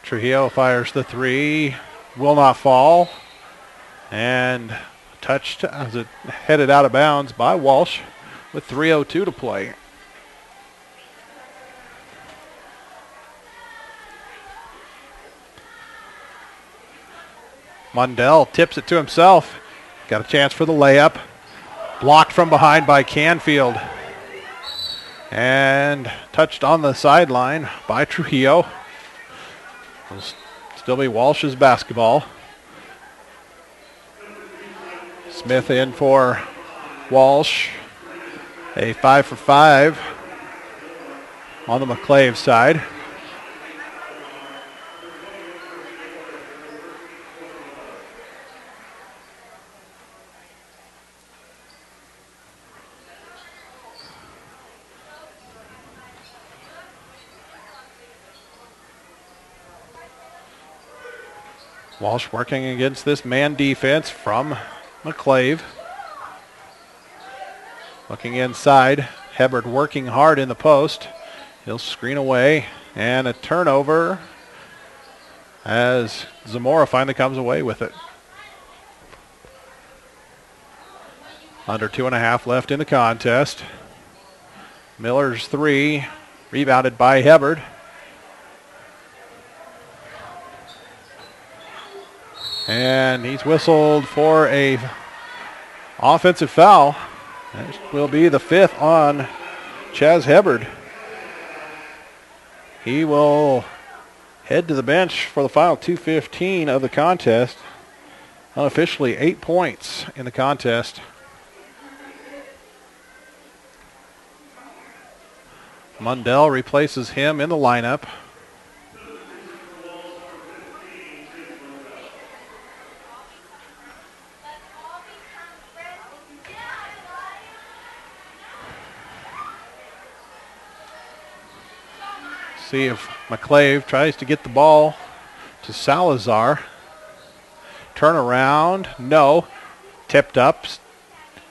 Trujillo fires the three. Will not fall. And touched as it headed out of bounds by Walsh with 3:02 to play. Mundell tips it to himself. Got a chance for the layup. Blocked from behind by Canfield. And touched on the sideline by Trujillo. It'll still be Walsh's basketball. Smith in for Walsh. A 5 for 5 on the McClave side. Walsh working against this man defense from McClave. Looking inside. Hebard working hard in the post. He'll screen away. And a turnover as Zamora finally comes away with it. Under 2.5 left in the contest. Miller's three. Rebounded by Hebard. And he's whistled for a offensive foul. That will be the 5th on Chaz Hebard. He will head to the bench for the final 2:15 of the contest. Unofficially 8 points in the contest. Mundell replaces him in the lineup. See if McClave tries to get the ball to Salazar. Turnaround, no. Tipped up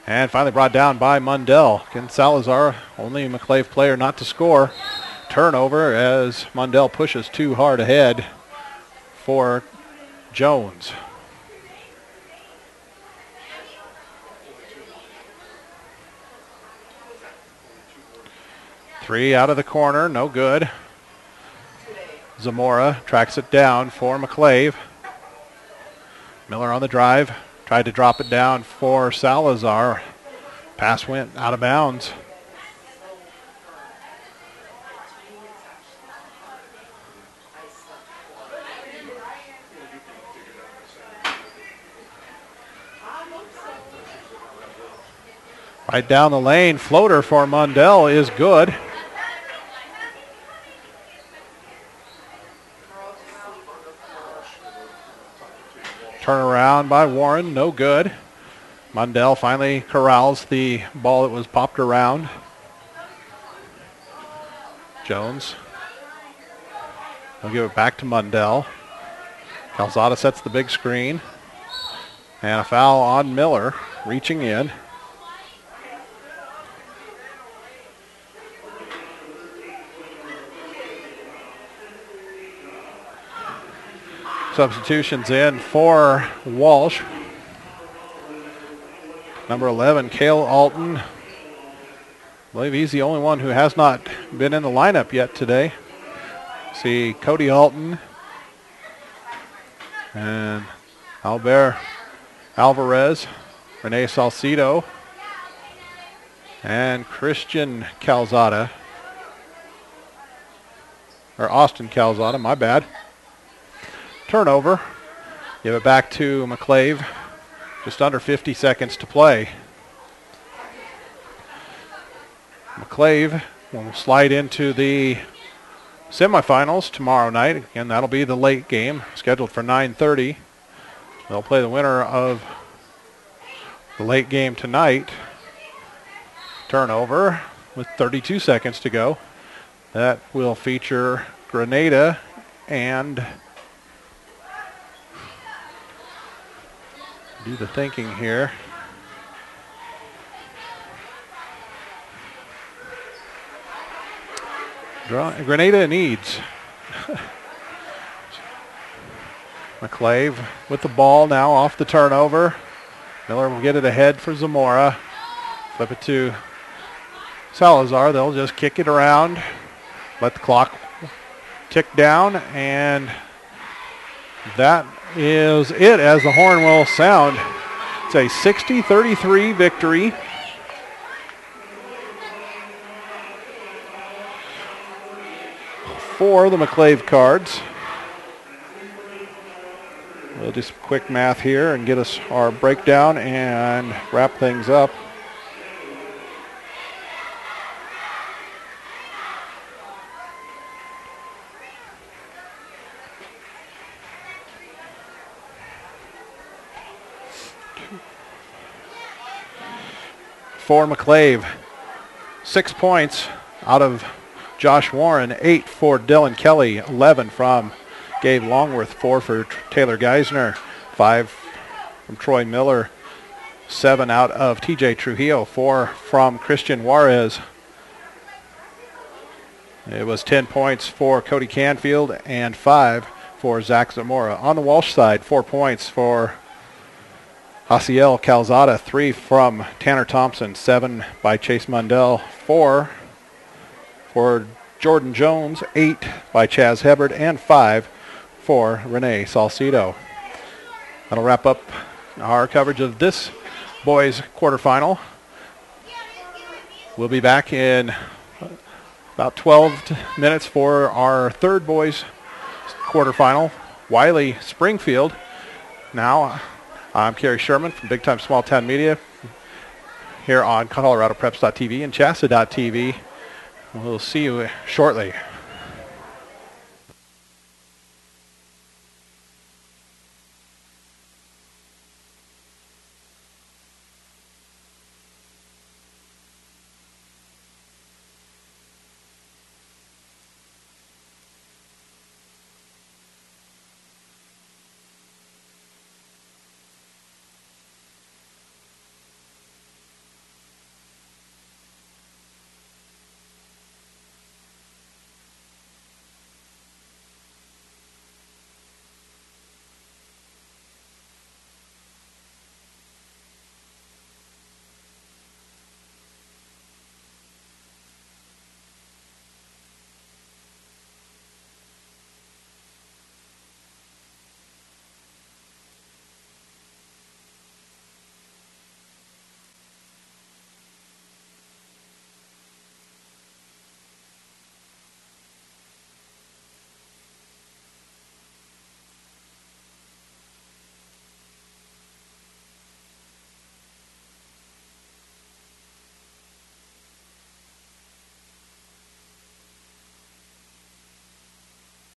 and finally brought down by Mundell. Again, Salazar, only McClave player not to score. Turnover as Mundell pushes too hard ahead for Jones. Three out of the corner, no good. Zamora tracks it down for McClave. Miller on the drive. Tried to drop it down for Salazar. Pass went out of bounds. Right down the lane. Floater for Mundell is good. Turnaround by Warren, no good. Mundell finally corrals the ball that was popped around. Jones. He'll give it back to Mundell. Calzada sets the big screen. And a foul on Miller, reaching in. Substitutions in for Walsh. Number 11, Cale Alton. I believe he's the only one who has not been in the lineup yet today. See Cody Alton and Albert Alvarez, Rene Salcido, and Christian Calzada. Or Austin Calzada, my bad. Turnover. Give it back to McClave. Just under 50 seconds to play. McClave will slide into the semifinals tomorrow night. Again, that'll be the late game, scheduled for 9:30. They'll play the winner of the late game tonight. Turnover with 32 seconds to go. That will feature Grenada and do the thinking here. Grenada needs McClave with the ball now off the turnover. Miller will get it ahead for Zamora. Flip it to Salazar. They'll just kick it around. Let the clock tick down, and that is it as the horn will sound. It's a 60-33 victory. For the McClave Cards. We'll do some quick math here and get us our breakdown and wrap things up. For McClave, 6 points out of Josh Warren, 8 for Dylan Kelly, 11 from Gabe Longworth, 4 for Taylor Geisner, 5 from Troy Miller, 7 out of TJ Trujillo, 4 from Christian Juarez. It was 10 points for Cody Canfield and 5 for Zach Zamora. On the Walsh side, 4 points for Hasiel Calzada, 3 from Tanner Thompson, 7 by Chase Mundell, 4 for Jordan Jones, 8 by Chaz Hebard, and 5 for Renee Salcido. That'll wrap up our coverage of this boys quarterfinal. We'll be back in about 12 minutes for our third boys quarterfinal, Wiley Springfield. Now, I'm Kerry Sherman from Big Time Small Town Media here on ColoradoPreps.tv and Chasta.tv. We'll see you shortly.